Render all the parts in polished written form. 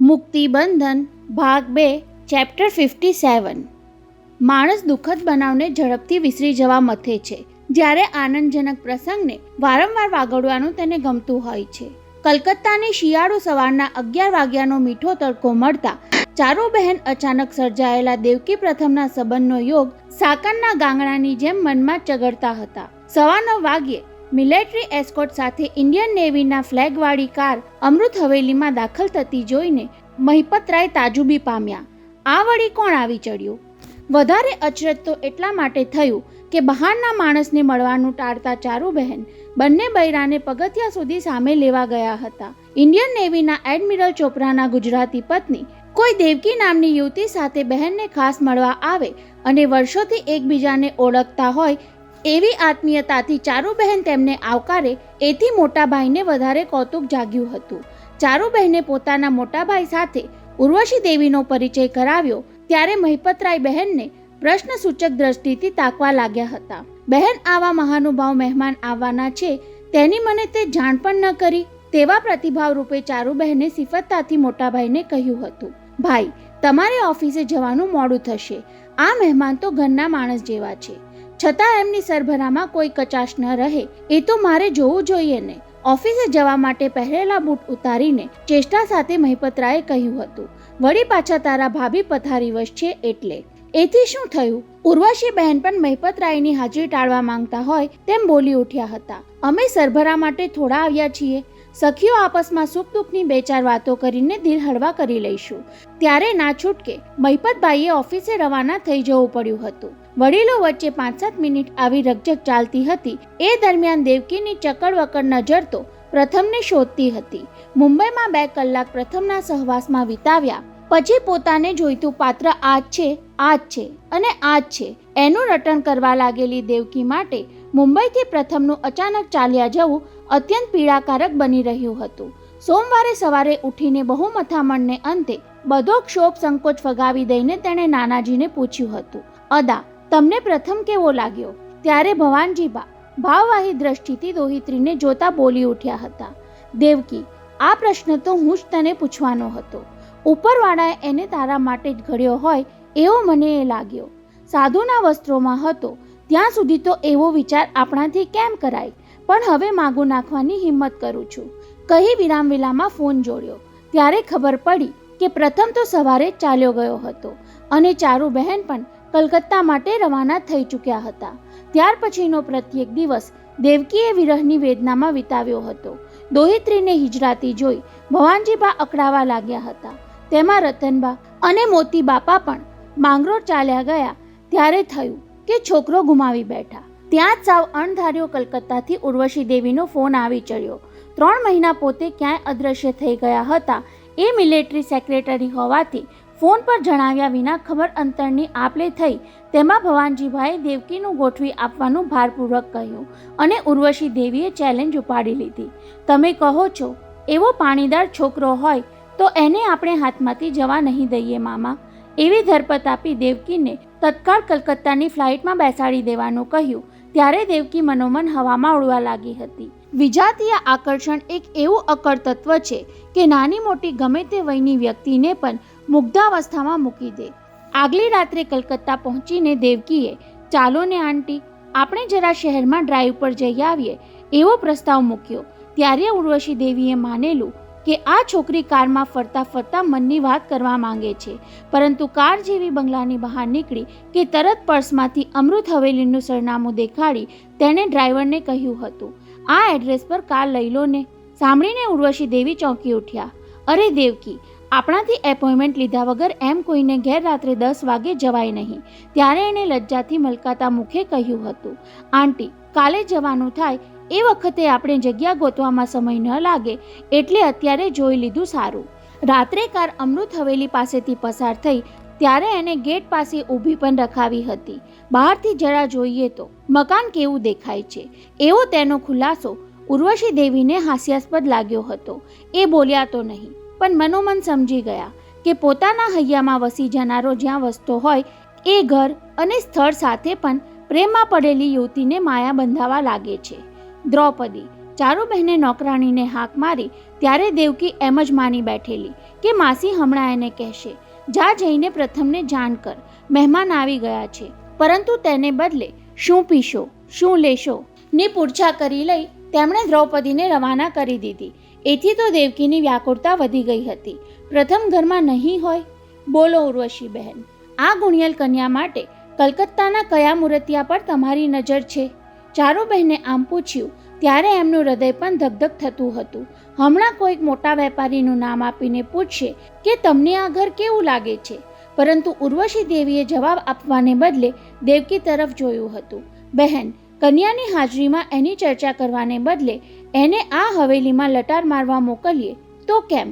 મુક્તિબંધન ભાગ 2 ચેપ્ટર 57। માણસ દુઃખદ બનાવને ઝડપથી વિસરી જવા મથે છે, જ્યારે આનંદજનક પ્રસંગને વારંવાર વાગોળવાનું તેને ગમતું હોય છે। કલકત્તાની શિયાળુ સવારના 11 વાગ્યાનો મીઠો તડકો મળતા ચારો બહેન અચાનક સર્જાયેલા દેવકી પ્રથમના સંબંધનો યોગ સાકરના ગાંગડાની જેમ મનમાં ચગડતા હતા। 9:15 વાગ્યે મિલિટરી એસ્કોર્ટ સાથે ઇન્ડિયન નેવીના ફ્લેગવાળી કાર અમૃત હવેલીમાં દાખલ થતી જોઈને મહિપતરાય તાજુબી પામ્યા। આ વળી કોણ આવી ચડ્યું? વધારે અચરજ તો એટલા માટે થયું કે બહારના માણસને મળવાનું ટાળતા ચારુ બહેન બંને બૈરાને પગથિયા સુધી સામે લેવા ગયા હતા। ઇન્ડિયન નેવીના એડમિરલ ચોપરાના ગુજરાતી પત્ની કોઈ દેવકી નામની યુવતી સાથે બહેનને ખાસ મળવા આવે અને વર્ષોથી એકબીજાને ઓળખતા હોય એવી આત્મીયતાથી ચારુ બહેન તેમને આવકારે, એથી મોટા ભાઈને વધારે કૌતુક જાગ્યું હતું। ચારુ બહેને પોતાના મોટા ભાઈ સાથે ઉર્વશી દેવીનો પરિચય કરાવ્યો ત્યારે મહિપતરાય બહેનને પ્રશ્નસૂચક દ્રષ્ટિથી તાકવા લાગ્યા હતા। બહેન, આવા મહાનુભાવ મહેમાન આવવાના છે તેની મને તે જાણ પણ ન કરી, તેવા પ્રતિભાવ રૂપે ચારુ બહેને સિફતતાથી મોટા ભાઈને કહ્યું હતું, ભાઈ, તમારે ઓફિસે જવાનું મોડું થશે। આ મહેમાન તો ઘરના માણસ જેવા છે, છતાં એમની સરભરામાં કોઈ કચાશ ન રહે એ તો મારે જોવું જોઈએ ને। ઓફિસે જવા માટે પહેરેલા બૂટ ઉતારીને ચેષ્ટા સાથે મહિપતરાયે કહ્યું હતું, વળી પાછા તારા ભાભી પથારીવશ છે એટલે। એથી શું થયું? ઉર્વશી બહેન પણ મહિપતરાયની હાજરી ટાળવા માંગતા હોય તેમ બોલી ઉઠ્યા હતા, અમે સરભરા માટે થોડા આવ્યા છીએ, સખીઓ આપસમાં સુખ દુઃખની 2-4 વાતો કરીને દિલ હળવા કરી લઈશું। ત્યારે ના છૂટકે મહિપતભાઈએ ઓફિસે રવાના થઈ જવું પડ્યું હતું। વડીલો વચ્ચે 5-7 મિનિટ આવી રકઝક ચાલતી હતી। એ દરમિયાન દેવકીની ચકડવકડ નજર તો પ્રથમને શોધતી હતી। મુંબઈમાં 2 કલાક પ્રથમના સહવાસમાં વિતાવ્યા પછી પોતાને જોઈતું પાત્ર આ જ છે અને આ જ છે એનું રટણ કરવા લાગેલી દેવકી માટે મુંબઈથી પ્રથમનું અચાનક ચાલ્યા જવું અત્યંત પીડાકારક બની રહ્યું હતું। સોમવારે સવારે ઉઠીને બહુ મથામણને અંતે બધો ક્ષોભ સંકોચ ફગાવી દઈને તેણે નાનાજીને પૂછ્યું હતું, અદા, તમને પ્રથમ કેવો લાગ્યો? ત્યારે ભવાનજીબા ભાવવાહી દ્રષ્ટિથી દોહિત્રીને જોતા બોલી ઉઠ્યા હતા, દેવકી, આ પ્રશ્ન તો હું જ તને પૂછવાનો હતો। ઉપરવાળાએ એને તારા માટે જ ઘડ્યો હોય એવો મને એ લાગ્યો। સાધુના વસ્ત્રોમાં હતો ત્યાં સુધી તો એવો વિચાર આપણાથી કેમ કરાય, પણ હવે માગું નાખવાની હિંમત કરું છું, કહી વિરામવેલામાં ફોન જોડ્યો। ત્યારે ખબર પડી કે પ્રથમ તો સવારે જ ચાલ્યો ગયો હતો અને ચારુ બહેન પણ કલકત્તા માટે રવાના થઈ ચૂક્યા હતા। ત્યાર પછીનો પ્રત્યેક દિવસ દેવકીએ વિરહની વેદનામાં વિતાવ્યો હતો। દોહિત્રીને હિજરાતી જોઈ ભવાનજીબા અકળાવા લાગ્યા હતા। તેમાં રતનબા અને મોતી બાપા પણ માંગરોળ ચાલ્યા ગયા ત્યારે થયું કે છોકરો ગુમાવી બેઠા। ત્યાં જ સાવ અણધાર્યો કલકત્તાથી ઉર્વશી દેવીનો ફોન આવી ચડ્યો। 3 મહિના પોતે ક્યાંય અદ્રશ્ય થઈ ગયા હતા એ મિલિટરી સેક્રેટરી હોવાથી ફોન પર જણાવ્યા વિના ખબર અંતરની આપલે થઈ। તેમાં ભવાનજીભાઈએ દેવકીનું ગોઠવી આપવાનું ભારપૂર્વક કહ્યું અને ઉર્વશી દેવીએ ચેલેન્જ ઉપાડી લીધી, તમે કહો છો એવો પાણીદાર છોકરો હોય તો એને આપણે હાથમાંથી જવા નહીં દઈએ મામા, એવી ધરપત આપી દેવકીને તત્કાળ કલકત્તાની ફ્લાઇટમાં બેસાડી દેવાનું કહ્યું। ત્યારે દેવકી મનોમન હવામાં ઉડવા લાગી હતી। વિજાતીય આકર્ષણ એક એવું અકળ તત્વ છે કે નાની મોટી ગમે તે વયની વ્યક્તિને પણ મુગ્ધાવસ્થામાં મૂકી દે। આગલી રાત્રે કલકત્તા પહોંચીને દેવકીએ ચાલો ને આંટી, આપણે જરા શહેરમાં ડ્રાઈવ પર જઈ આવીએ એવો પ્રસ્તાવ મૂક્યો। ત્યારે ઉર્વશી દેવીએ માનેલું કે આ છોકરી કારમાં ફરતા ફરતા મનની વાત કરવા માંગે છે, પરંતુ કાર જેવી બંગલાની બહાર નીકળી કે તરત પર્સમાંથી અમૃત હવેલીનું સરનામું દેખાડી તેણે ડ્રાઈવરને કહ્યું હતું, આ એડ્રેસ પર કાર લઈ લો ને। સાંભળીને ઉર્વશી દેવી ચોંકી ઉઠ્યા, અરે દેવકી, આપણાથી એપોઇન્ટમેન્ટ લીધા વગર એમ કોઈને ઘેર રાત્રે 10 વાગે જવાય નહીં। ત્યારે એણે લજ્જાથી મલકાતા મુખે કહ્યું હતું, આંટી, કાલે જવાનું થાય એ વખતે આપણે જગ્યા ગોતવામાં સમય ન લાગે એટલે અત્યારે જોઈ લીધું સારું। રાત્રે કાર અમૃત હવેલી પાસેથી પસાર થઈ ત્યારે એને ગેટ પાસે ઊભી પણ રખાવી હતી। બહારથી જરા જોઈએ તો મકાન કેવું દેખાય છે એવો તેનો ખુલાસો ઉર્વશી દેવીને હાસ્યાસ્પદ લાગ્યો હતો। એ બોલ્યા તો નહીં, પણ મનોમન સમજી ગયા કે પોતાના હૈયામાં વસી જનારો જ્યાં વસતો હોય એ ઘર અને સ્થળ સાથે પણ પ્રેમમાં પડેલી યુવતીને માયા બંધાવા લાગે છે। દ્રૌપદી, ચારુબહેને નોકરાણીને હાક મારી ત્યારે દેવકી એમ જ માની બેઠેલી કે માસી હમણાં એને કહેશે, જા જઈને પ્રથમને જાણ કર, મહેમાન આવી ગયા છે. પરંતુ તેને બદલે શું પીશો, શું લેશો ની પૂછા કરી લઈ તેમણે દ્રૌપદીને રવાના કરી દીધી. એથી તો દેવકીની વ્યાકુળતા વધી ગઈ હતી. પ્રથમ ઘરમાં નહીં હોય? બોલો ઉર્વશી બહેન, આ ગુણિયલ કન્યા માટે કલકત્તાના કયા મૂર્તિયા પર તમારી નજર છે? ચારુબહેને આમ પૂછ્યું ત્યારે એમનું હૃદય પણ ધગધગ થતું હતું. હમણાં કોઈક મોટા વેપારીનું નામ આપીને પૂછશે કે તમને આ ઘર કેવું લાગે છે, પરંતુ ઉર્વશી દેવીએ જવાબ આપવાને બદલે દેવકી તરફ જોયું હતું. બહેન, કન્યાની હાજરીમાં એની ચર્ચા કરવાને બદલે એને આ હવેલીમાં લટાર મારવા મોકલીએ તો કેમ?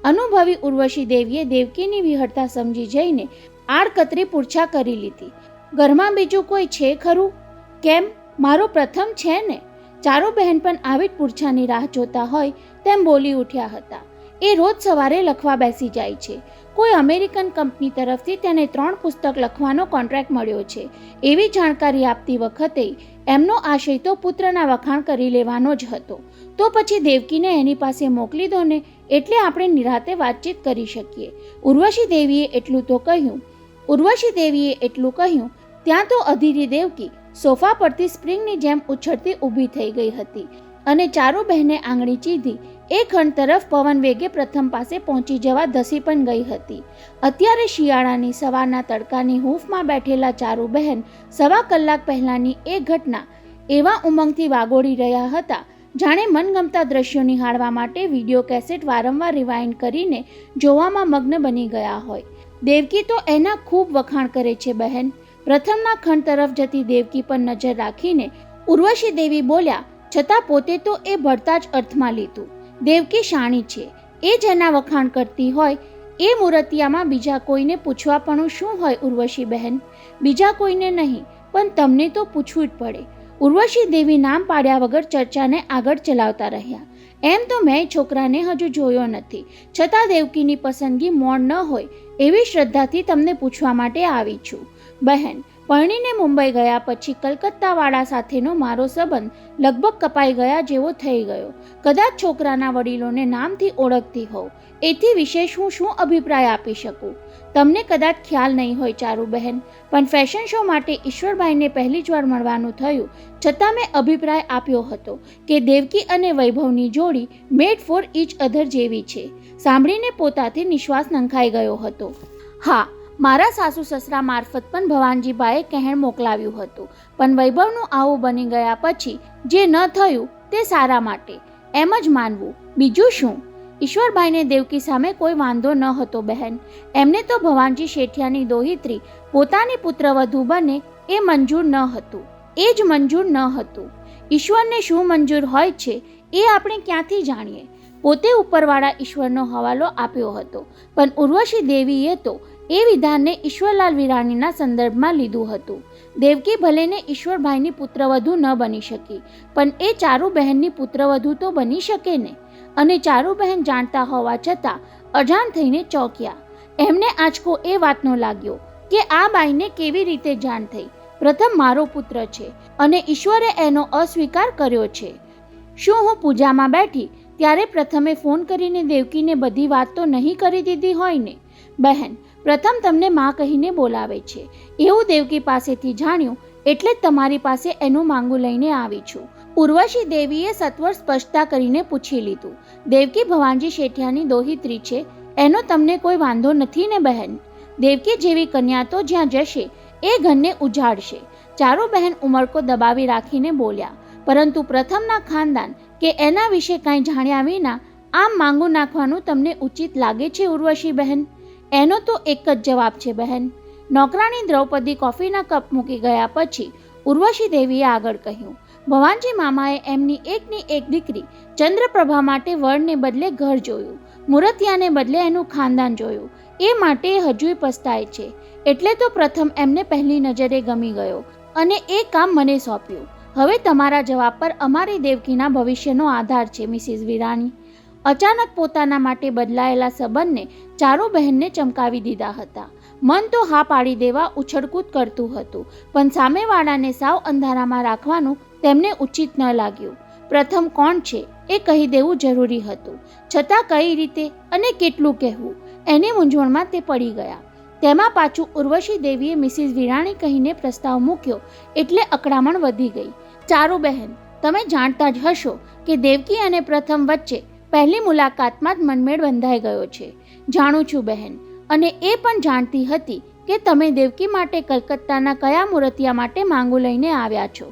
અનુભવી ઉર્વશી દેવીએ દેવકીની વિહળતા સમજી જઈને આડકતરી પૂછા કરી લીધી. ઘરમાં બીજું કોઈ છે ખરું? કેમ, મારો પ્રથમ છે ને? ચારુબહેન પણ આવી જ પૂછાની રાહ જોતા હોય તેમ બોલી ઉઠ્યા હતા. એ રોજ સવારે લખવા બેસી જાય છે. કોઈ અમેરિકન કંપની તરફથી તેને 3 પુસ્તક લખવાનો કોન્ટ્રાક્ટ મળ્યો છે. એવી જાણકારી આપતી વખતે એમનો આશય તો પુત્રના વખાણ કરી લેવાનો જ હતો. તો પછી દેવકીને એની પાસે મોકલી દો ને, એટલે આપણે નિરાતે વાતચીત કરી શકીએ. ઉર્વશી દેવીએ એટલું કહ્યું ત્યાં તો અધીરી દેવકી સોફા પરથી સ્પ્રિંગની જેમ ઉછળતી ઊભી થઈ ગઈ હતી અને ચારુબહેને આંગળી ચીધી એ ખંડ તરફ પવન વેગે પ્રથમ પાસે પહોંચી જવા ધસી પણ ગઈ હતી. અત્યારે શિયાળાની સવારના તડકાની હૂંફમાં બેઠેલા ચારુબહેન 1.25 કલાક પહેલાંની એ ઘટના એવા ઉમંગથી વાગોળી રહ્યા હતા જાણે મનગમતા દ્રશ્યો નિહાળવા માટે વિડીયો કેસેટ વારંવાર રિવાઇન્ડ કરીને જોવામાં મગ્ન બની ગયા હોય. દેવકી તો એના ખૂબ વખાણ કરે છે બહેન. પ્રથમના ખંડ તરફ જતી દેવકી પર નજર રાખીને ઉર્વશી દેવી બોલ્યા, છતાં પોતે તો એ ભળતા જ અર્થમાં લીધું. દેવકી શાણી છે, એ જેના વખાણ કરતી હોય એ મૂર્તિયામાં બીજા કોઈને પૂછવાપણું શું હોય ઉર્વશી બહેન? બીજા કોઈને નહીં, પણ તમને તો પૂછવું જ પડે. ઉર્વશી દેવી નામ પાડ્યા વગર ચર્ચાને આગળ ચલાવતા રહ્યા. એમ તો મેં છોકરાને હજુ જોયો નથી, છતાં દેવકીની પસંદગી મોણ ન હોય એવી શ્રદ્ધાથી તમને પૂછવા માટે આવી છું. બહેન, પરણીને મુંબઈ ગયા પછી કલકત્તાવાળા સાથેનો મારો સંબંધ લગભગ કપાઈ ગયા જેવો થઈ ગયો. કદાચ છોકરાના વડીલોને નામથી ઓળખતી હોઉં, એથી વિશેષ હું શું અભિપ્રાય આપી શકું? તમને કદાચ ખ્યાલ નહીં હોય ચારુબહેન, પણ ફેશન શો માટે ઈશ્વરભાઈને પહેલી જ વાર મળવાનું થયું, છતાં મેં અભિપ્રાય આપ્યો હતો કે દેવકી અને વૈભવની જોડી મેડ ફોર ઈચ અધર જેવી છે. સાંભળીને પોતાથી નિશ્વાસ નંખાઈ ગયો હતો. હા, મારા સાસુ સસરા મારફત પણ ભવાનજીભાઈએ કહેણ મોકલાવ્યું હતું, પણ વૈભવનું આવું બની ગયા પછી જે ન થયું તે સારા માટે એમ જ માનવું, બીજું શું? ઈશ્વરભાઈને દેવકી સામે કોઈ વાંધો ન હતો બહેન. એમને તો ભવાનજી શેઠિયાની દોહિત્રી પોતાની પુત્રવધુ બને એ મંજૂર ન હતું. એ જ મંજૂર ન હતું. ઈશ્વરને શું મંજૂર હોય છે એ આપણે ક્યાંથી જાણીએ? પોતે ઉપરવાળા ઈશ્વરનો હવાલો આપ્યો હતો, પણ ઉર્વશી દેવીએ તો એ વિધાનને ઈશ્વરલાલ વિરાણીના સંદર્ભમાં લીધું હતું. દેવકી ભલેને ઈશ્વરભાઈની પુત્રવધુ ન બની શકી, પણ એ ચારુબહેનની પુત્રવધુ તો બની શકે ને. અને ચારુબહેન જાણતા હોવા છતાં અજાણ થઈને ચોંક્યા. એમને આંચકો એ વાતનો લાગ્યો કે આ બાઈને કેવી રીતે જાણ થઈ? પ્રથમ મારો પુત્ર છે અને ઈશ્વરે એનો અસ્વીકાર કર્યો છે. શું હું પૂજામાં બેઠી ત્યારે પ્રથમે ફોન કરીને દેવકીને બધી વાત તો નહીં કરી દીધી હોય ને? બહેન, પ્રથમ તમને માં કહીને બોલાવે છે એવું દેવકી પાસેથી જાણ્યું, એટલે જ તમારી પાસે એનું માંગુ લઈને આવી છું. ઉર્વશી દેવીએ સત્વર સ્પષ્ટતા કરીને પૂછી લીધું. દેવકી ભવાનજી શેઠિયાની દોહિત્રી છે, એનો તમને કોઈ વાંધો નથી ને બહેન? દેવકી જેવી કન્યા તો જ્યાં જશે એ ઘરને ઉજાડશે. ચારુબહેન ઉમળકો દબાવી રાખીને બોલ્યા, પરંતુ પ્રથમના ખાનદાન કે એના વિશે કાંઈ જાણ્યા વિના આમ માંગુ નાખવાનું તમને ઉચિત લાગે છે ઉર્વશી બહેન? એનો તો એક જ જવાબ છે બહેન. નોકરાણી દ્રૌપદી કોફીના કપ મૂકી ગયા પછી ઉર્વશી દેવીએ આગળ કહ્યું, ભવાનજી મામાએ એમની એકની એક દીકરી ચંદ્રપ્રભા માટે વરને બદલે ઘર જોયું, મૂર્તિયાને બદલે એનું ખાનદાન જોયું. એ માટે હજુય પસ્તાય છે. એટલે તો પ્રથમ એમને પહેલી નજરે ગમી ગયો અને એ કામ મને સોંપ્યું. હવે તમારા જવાબ પર અમારી દેવકીના ભવિષ્યનો આધાર છે મિસિસ વિરાણી. અચાનક પોતાના માટે બદલાયેલા સંબંધને ચારુબહેનને ચમકાવી દીધા હતા. મન તો હા પાડી દેવા ઉછળકૂદ કરતું હતું, પણ સામેવાળાને સાવ અંધારામાં રાખવાનું તેમને ઉચિત ન લાગ્યું. પ્રથમ કોણ છે એ કહી દેવું જરૂરી હતું, છતાં કઈ રીતે અને કેટલું કહેવું એની મૂંઝવણમાં તે પડી ગયા. તેમાં પાછું ઉર્વશી દેવીએ મિસિસ વિરાણી કહીને પ્રસ્તાવ મૂક્યો એટલે અકળામણ વધી ગઈ. ચારુ બહેન, તમે જાણતા જ હશો કે દેવકી અને પ્રથમ વચ્ચે પહેલી મુલાકાતમાં જ મનમેળ બંધાઈ ગયો છે. જાણું છું બહેન, અને એ પણ જાણતી હતી કે તમે દેવકી માટે કલકત્તાના કયા મૂર્તિયા માટે માંગુ લઈને આવ્યા છો.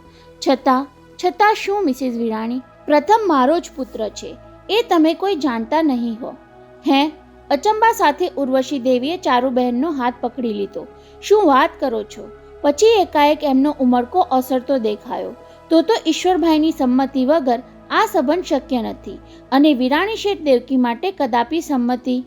છતાં શું મિસિસ વિરાણી, પ્રથમ મારો જ પુત્ર છે એ તમે કોઈ જાણતા નહીં હો. હે? અચંબા સાથે ઉર્વશી દેવીએ ચારુબહેનનો હાથ પકડી લીધો. શું વાત કરો છો? પછી એકાએક એમનો ઉમળકો ઓસરતો દેખાયો. તો ઈશ્વરભાઈની સંમતિ વગર આ સંબંધ શક્ય નથી, અને વિરાણી શેઠ દેવકી માટે કદાપી સંમતિ.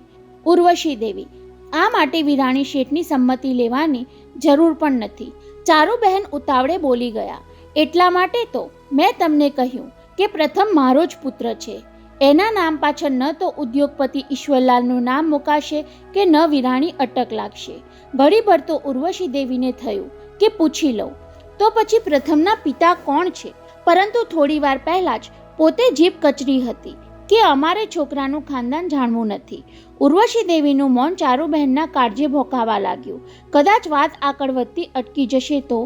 ઉર્વશી દેવી, આ માટે વિરાણી શેઠની સંમતિ લેવાની જરૂર પણ નથી. ચારુબહેન ઉતાવળે બોલી ગયા. એટલા માટે તો મેં તમને કહ્યું કે પ્રથમ મારો જ પુત્ર છે. એના નામ પાછળ ન તો ઉદ્યોગપતિ ઈશ્વરલાલનું નામ મુકાશે કે ન વિરાણી અટક લાગશે. ઘડીભર તો ઉર્વશી દેવીને થયું કે પૂછી લઉં તો પછી પ્રથમના પિતા કોણ છે, પરંતુ થોડી વાર પહેલાં જ પોતે જીભ કચરી હતી કે અમારે છોકરાનું ખાનદાન જાણવું નથી. ઉર્વશી દેવીનું મૌન ચારુબહેનના કાળજે ભોંકાવા લાગ્યું. કદાચ વાત આગળ વધતી અટકી જશે તો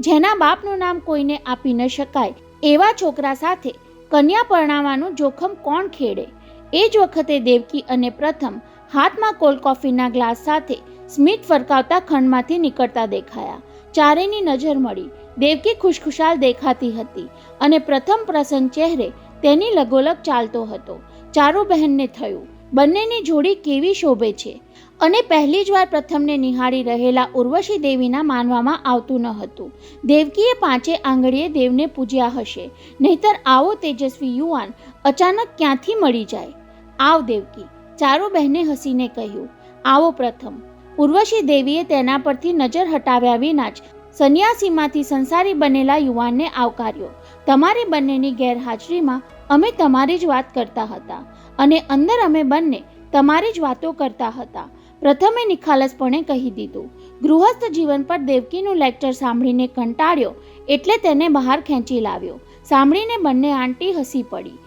જેના બાપનું નામ કોઈને આપી ન શકાય એવા છોકરા સાથે કન્યા પરણાવવાનું જોખમ કોણ ખેડે? એ જ વખતે દેવકી અને પ્રથમ હાથમાં કોલ્ડ કોફીના ગ્લાસ સાથે સ્મિત ફરકાવતા ખંડમાંથી નીકળતા દેખાયા. ચારેની નજર મળી. દેવકી ખુશખુશાલ દેખાતી હતી અને પ્રથમ પ્રસન્ન ચહેરે તેની લગોલગ ચાલતો હતો. ચારુબહેનને થયું, બંનેની જોડી કેવી શોભે છે. અને પહેલી જ વાર પ્રથમને નિહાળી રહેલા ઉર્વશી દેવીના માનવામાં આવતું ન હતું. દેવકીએ પાંચે આંગળીએ દેવને પૂજ્યા હશે, નહીતર આવો તેજસ્વી યુવાન અચાનક ક્યાંથી મળી જાય? આવ દેવકી, ચારુબહેને હસીને કહ્યું. આવો પ્રથમ. ઉર્વશી દેવીએ તેના પરથી નજર હટાવ્યા વિના જ સંન્યાસીમાંથી સંસારી બનેલા યુવાનને આવકાર્યો. તમારી બંનેની ગેરહાજરીમાં અમે તમારી જ વાત કરતા હતા, અને અંદર અમે બંને તમારી જ વાતો કરતા હતા. પ્રથમે નિખાલસપણે કહી દીધું. ગૃહસ્થ જીવન પર દેવકીનું લેક્ચર સાંભળીને કંટાળ્યો એટલે તેને બહાર ખેંચી લાવ્યો. સાંભળીને બંને આંટી હસી પડી.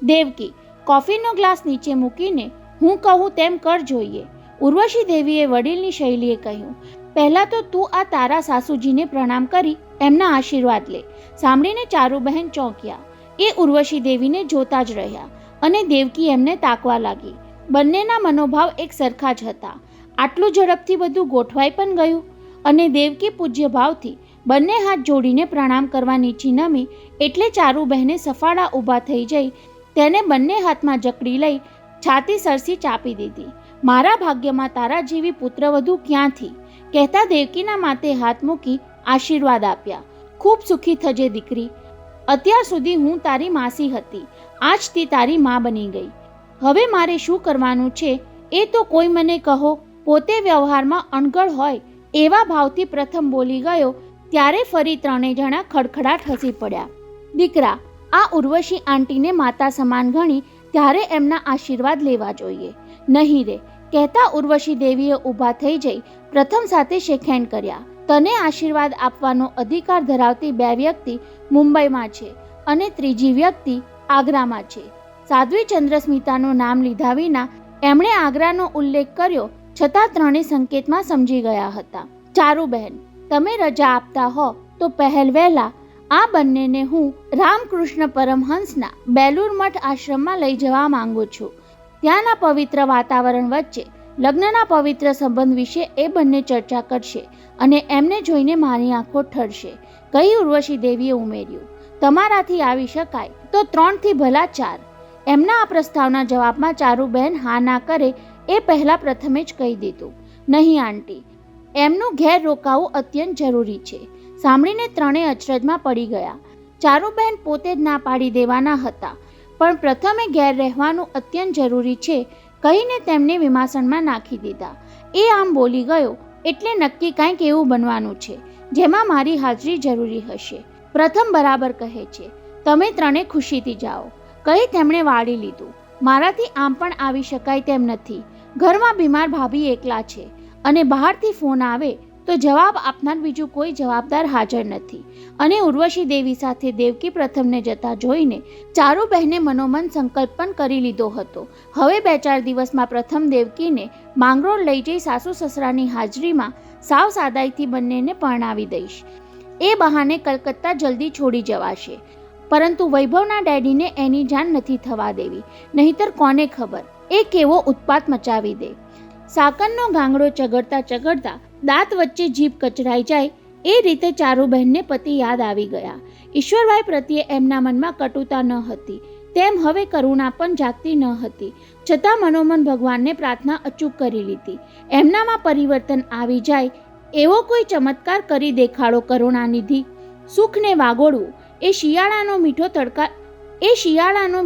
દેવકી, કોફીનો ગ્લાસ નીચે મૂકીને હું કહું તેમ કર જોઈએ. ઉર્વશી દેવીએ વડીલની શૈલીએ કહ્યું. પહેલાં તો તું આ તારા સાસુજીને પ્રણામ કરી એમના આશીર્વાદ લે. સાંભળીને ચારુબહેન ચોંક્યા. એ ઉર્વશી દેવીને જોતા જ રહ્યા, અને દેવકી એમને તાકવા લાગી. બંનેના મનોભાવ એક સરખા જ હતા. આટલું ઝડપથી બધું ગોઠવાઈ પણ ગયું, અને દેવકી પૂજ્ય ભાવથી બંને હાથ જોડીને પ્રણામ કરવા નીચી નમી એટલે ચારુબહેને સફાળા ઊભા થઈ જઈ તેને બંને હાથમાં જકડી લઈ છાતી સરસી ચાપી દીધી. મારા ભાગ્યમાં તારા જેવી પુત્રવધુ ક્યાંથી? કહેતા દેવકીના માથે હાથ મૂકી આશીર્વાદ આપ્યા. ખૂબ સુખી થજે દીકરી. અત્યાર સુધી હું તારી માસી હતી, આજથી તારી મા બની ગઈ. હવે મારે શું કરવાનું છે એ તો કોઈ મને કહો. પોતે વ્યવહારમાં અણઘડ હોય એવા ભાવથી પ્રથમ બોલી ગયો ત્યારે ફરી ત્રણેય જણા ખડખડાટ હસી પડ્યા. દીકરા, આ ઉર્વશી આંટીને માતા સમાન ગણી ત્યારે એમના આશીર્વાદ લેવા જોઈએ. નહીં રે, કહેતા ઉર્વશી દેવીએ ઊભા થઈ જઈ પ્રથમ સાથે શેકહેન્ડ કર્યા. તને આશીર્વાદ આપવાનો અધિકાર ધરાવતી બે વ્યક્તિ મુંબઈમાં છે અને ત્રીજી વ્યક્તિ આગ્રામાં છે. સાધ્વી ચંદ્રસ્મિતાનું નામ લીધા વિના એમણે આગ્રાનો ઉલ્લેખ કર્યો, છતાં ત્રણેય સંકેતમાં સમજી ગયા હતા. ચારુબહેન, તમે રજા આપતા હો તો પહેલ વહેલા આ બંનેને હું રામકૃષ્ણ પરમહંસના બેલુર મઠ આશ્રમમાં લઈ જવા માંગુ છું. ત્યાંના પવિત્ર વાતાવરણ વચ્ચે લગ્નના પવિત્ર સંબંધ વિશે એ બંને ચર્ચા કરશે, અને એમને જોઈને મારી આંખો ઠરશે, કહી ઉર્વશી દેવીએ ઉમેર્યું. તમારાથી આવી શકાય તો 3 થી ભલા 4. એમના આ પ્રસ્તાવના જવાબમાં ચારુબહેન હા ના કરે એ પહેલાં પ્રથમે જ કહી દીધું. નહીં આંટી, એમનું ઘેર રોકાવું અત્યંત જરૂરી છે. સાંભળીને ત્રણેય અચરજમાં પડી ગયા. ચારુબહેન પોતે જ ના પાડી દેવાના હતા, પણ પ્રથમે ઘેર રહેવાનું અત્યંત જરૂરી છે કહીને તેમને વિમાસણમાં નાખી દીધા. એ આમ બોલી ગયો એટલે નક્કી કાંઈક એવું બનવાનું છે જેમાં મારી હાજરી જરૂરી હશે. પ્રથમ બરાબર કહે છે, તમે ત્રણે ખુશીથી જાઓ, કહી તેમણે વાળી લીધું. મારાથી આમ પણ આવી શકાય તેમ નથી. ઘરમાં બીમાર ભાભી એકલા છે, અને બહારથી ફોન આવે તો જવાબ આપનાર બીજું કોઈ જવાબદાર હાજર નથી. અને ઉર્વશી દેવી સાથે દેવકી પ્રથમને જતા જોઈને ચારુબહેને મનોમન સંકલ્પ પણ કરી લીધો હતો. હવે 2-4 દિવસમાં પ્રથમ દેવકીને માંગરોળ લઈ જઈ સાસુ સસરાની હાજરીમાં સાવ સાદાઈથી બંનેને પરણાવી દઈશ. એ બહાને કલકત્તા જલ્દી છોડી જવાશે. પરંતુ વૈભવના ડેડીને એની જાણ નથી થવા દેવી, નહીતર કોને ખબર એ કેવો ઉત્પાત મચાવી દે. સાકરનો ગાંગડો ચગડતા ચગડતા દાંત વચ્ચે જીભ કચરાઈ જાય એ રીતે ચારુબહેનને પતિ યાદ આવી ગયા. ઈશ્વરભાઈ પ્રત્યે એમના મનમાં કટુતા ન હતી, તેમ હવે કરુણા પણ જાગતી ન હતી. છતાં મનોમન ભગવાનને પ્રાર્થના અચૂક કરી લીધી. એમનામાં પરિવર્તન આવી જાય એવો કોઈ ચમત્કાર કરી દેખાડો કરુણાનિધિ. સુખને વાગોળવું એ શિયાળાનો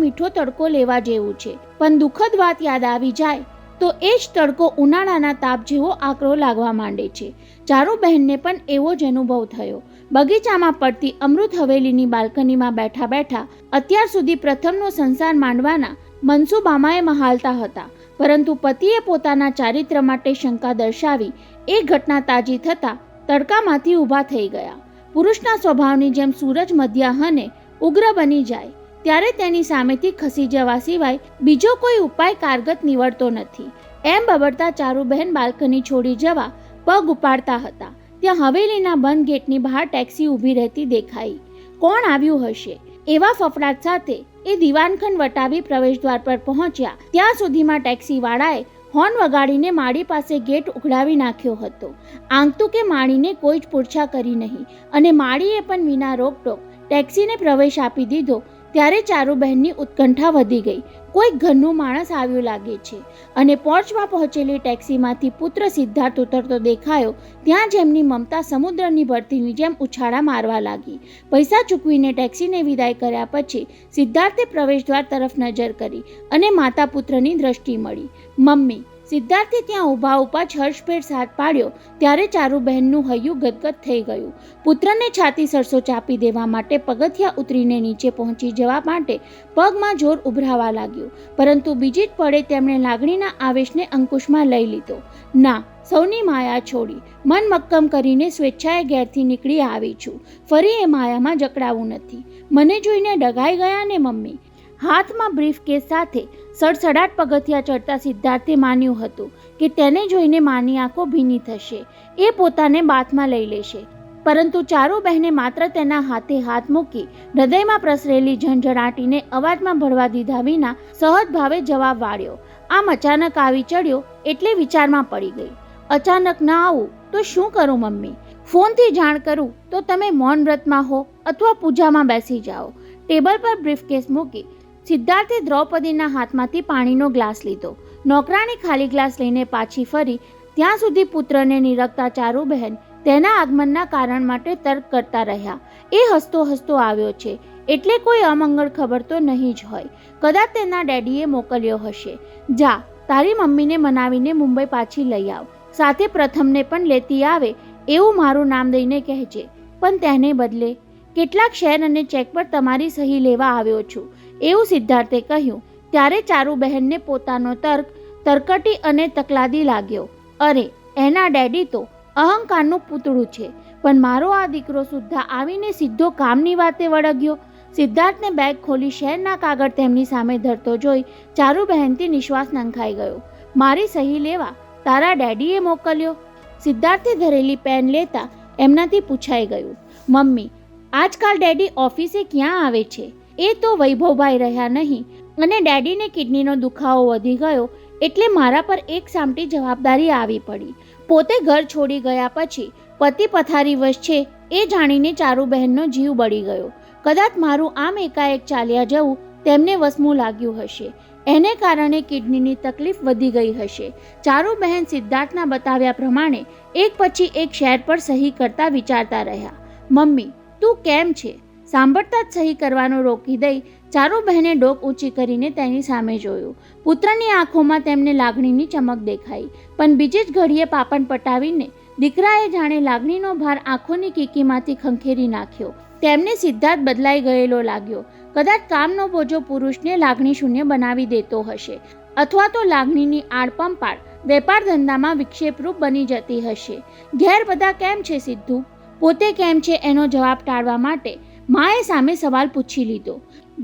મીઠો તડકો લેવા જેવું છે, પણ દુઃખદ વાત યાદ આવી જાય તો એ જ તડકો ઉનાળાના તાપ જેવો આકરો લાગવા માંડે છે. ચારુબહેનને પણ એવો જ અનુભવ થયો. બગીચામાં પડતી અમૃત હવેલીની બાલ્કનીમાં બેઠા બેઠા અત્યાર સુધી પ્રથમનો સંસાર માંડવાના મનસુબામાં એ મહાલતા હતા, પરંતુ પતિએ પોતાના ચારિત્ર માટે શંકા દર્શાવી એ ઘટના તાજી થતાં તડકામાંથી ઊભા થઈ ગયા. પુરુષના સ્વભાવની જેમ સૂરજ મધ્યાહને ઉગ્ર બની જાય ત્યારે તેની સામેથી ખસી જવા સિવાય બીજો કોઈ ઉપાય કારગત નીવડતો નથી. એમ બબડતા ચારુબહેન બાલ્કની છોડી જવા પગ ઉપાડતા હતા. ત્યાં હવેલીના બંધ ગેટની બહાર ટેક્સી ઊભી રહેતી દેખાઈ. કોણ આવ્યું હશે એવા ફફડાટ સાથે એ દિવાનખંડ વટાવી પ્રવેશદ્વાર પર પહોંચ્યા. ત્યાં સુધીમાં ટેક્સીવાળાએ હોર્ન વગાડીને માળી પાસે ગેટ ઉઘડાવી નાખ્યો હતો. આંગતું કે માળીને કોઈ જ પૂછા કરી નહીં અને માળીએ પણ વિના રોકટોક ટેક્સીને પ્રવેશ આપી દીધો. ત્યારે ચારુબહેનની ઉત્કંઠા વધી ગઈ. કોઈ ઘરનું માણસ આવ્યું લાગે છે. અને પોર્ચમાં પહોંચેલી ટેક્સીમાંથી પુત્ર સિદ્ધાર્થ ઉતરતો દેખાયો. ત્યાં જેમની મમતા સમુદ્રની ભરતીની જેમ ઉછાળા મારવા લાગી. પૈસા ચૂકવીને ટેક્સીને વિદાય કર્યા પછી સિદ્ધાર્થે પ્રવેશદ્વાર તરફ નજર કરી અને માતા પુત્રની દ્રષ્ટિ મળી. મમ્મી! સિદ્ધાર્થે ત્યાં ઊભા જ હર્ષભેર સાથ પાડ્યો ત્યારે ચારુબહેનનું હૈયું ગદગદ થઈ ગયું. પુત્રને છાતી સરસો ચાપી દેવા માટે પગથિયા ઉતરીને નીચે પહોંચી જવા માટે પગમાં જોર ઉભરાવા લાગ્યું, પરંતુ બીજી જ પળે તેમણે લાગણીના આવેશને અંકુશમાં લઈ લીધો. ના, સૌની માયા છોડી મન મક્કમ કરીને સ્વેચ્છાએ ઘેરથી નીકળી આવી છું. ફરી એ માયામાં જકડાવું નથી. મને જોઈને ડગાઈ ગયા ને મમ્મી? હાથમાં બ્રીફકેસ સાથે સડસડાટ પગથિયા ચડતા સિદ્ધાર્થે માન્યું હતું કે તેને જોઈને માની આંખો ભીની થશે, એ પોતાને બાથમાં લઈ લેશે. પરંતુ ચારુબહેને માત્ર તેના હાથે હાથ મૂકી હૃદયમાં પ્રસરેલી ઝંઝણાટીને અવાજમાં ભળવા દીધા વિના સહજ ભાવે જવાબ વાળ્યો. આમ અચાનક આવી ચડ્યો એટલે વિચારમાં પડી ગઈ. અચાનક ન આવું તો શું કરું મમ્મી? ફોનથી જાણ કરું તો તમે મૌન વ્રતમાં હો અથવા પૂજામાં બેસી જાઓ. ટેબલ પર બ્રીફકેસ મૂકી સિદ્ધાર્થે દ્રૌપદીના હાથમાંથી પાણીનો ગ્લાસ લીધો. નોકરાણી ખાલી ગ્લાસ લઈને પાછી ફરી. ત્યાં સુધી પુત્રને નિરખતા ચારુબહેન તેના આગમનના કારણ માટે તર્ક કરતા રહ્યા. એ હસતો હસતો આવ્યો છે એટલે કોઈ અમંગળ ખબર તો નહીં જ હોય. કદાચ તેના ડેડીએ મોકલ્યો હશે. જા, તારી મમ્મીને મનાવીને મુંબઈ પાછી લઈ આવ. સાથે પ્રથમને પણ લેતી આવે એવું મારું નામ દઈને કહેજે. પણ તેને બદલે કેટલાક શેર અને ચેક પર તમારી સહી લેવા આવ્યો છું એવું સિદ્ધાર્થે કહ્યું. ત્યારે ચારુબહેનને પોતાનો તર્ક તરકટી અને તકલાદી લાગ્યો. અરે, એના ડેડી તો અહંકારનું પૂતળું છે, પણ મારો આ દીકરો સુદ્ધા આવીને સીધો કામની વાતે વળગ્યો. સિદ્ધાર્થને બેગ ખોલી શેરના કાગળ તેમની સામે ધરતો જોઈ ચારુબહેનથી નિશ્વાસ નંખાઈ ગયો. મારી સહી લેવા તારા ડેડીએ મોકલ્યો? સિદ્ધાર્થે ધરેલી પેન લેતા એમનાથી પૂછાઈ ગયું. મમ્મી, આજકાલ ડેડી ઓફિસે ક્યાં આવે છે? એ તો વૈભવભાઈ રહ્યા નહીં અને ડેડીને કિડનીનો દુખાવો વધી ગયો એટલે મારા પર એક સામટી જવાબદારી આવી પડી. પોતે ઘર છોડી ગયા પછી પતિ પથારીવશ છે એ જાણીને ચારુબહેનનો જીવ બળી ગયો. કદાચ મારું આમ એકાએક ચાલ્યા જવું તેમને વસમું લાગ્યું હશે. એને કારણે કિડનીની તકલીફ વધી ગઈ હશે. ચારુબહેન સિદ્ધાર્થના બતાવ્યા પ્રમાણે એક પછી એક શેર પર સહી કરતા વિચારતા રહ્યા. મમ્મી, તું કેમ છે? સાંભળતા જ સહી કરવાનું રોકી દઈ ચારુબહેને ડોક ઊંચી કરીને તેની સામે જોયું. પુત્રની આંખોમાં તેમને લાગણીની ચમક દેખાઈ, પણ બીજી જ ઘડીએ પાપણ પટાવીને દીકરાએ જાણે લાગણીનો ભાર આંખોની કીકીમાંથી ખંખેરી નાખ્યો. તેમને સિદ્ધાર્થ બદલાઈ ગયેલો લાગ્યો. કદાચ કામનો બોજો પુરુષને લાગણી શૂન્ય બનાવી દેતો હશે, અથવા તો લાગણીની આડપંપાળ વેપાર ધંધામાં વિક્ષેપરૂપ બની જતી હશે. ઘેર બધા કેમ છે સિદ્ધુ? પોતે કેમ છે એનો જવાબ ટાળવા માટે માએ સામે સવાલ પૂછી લીધો.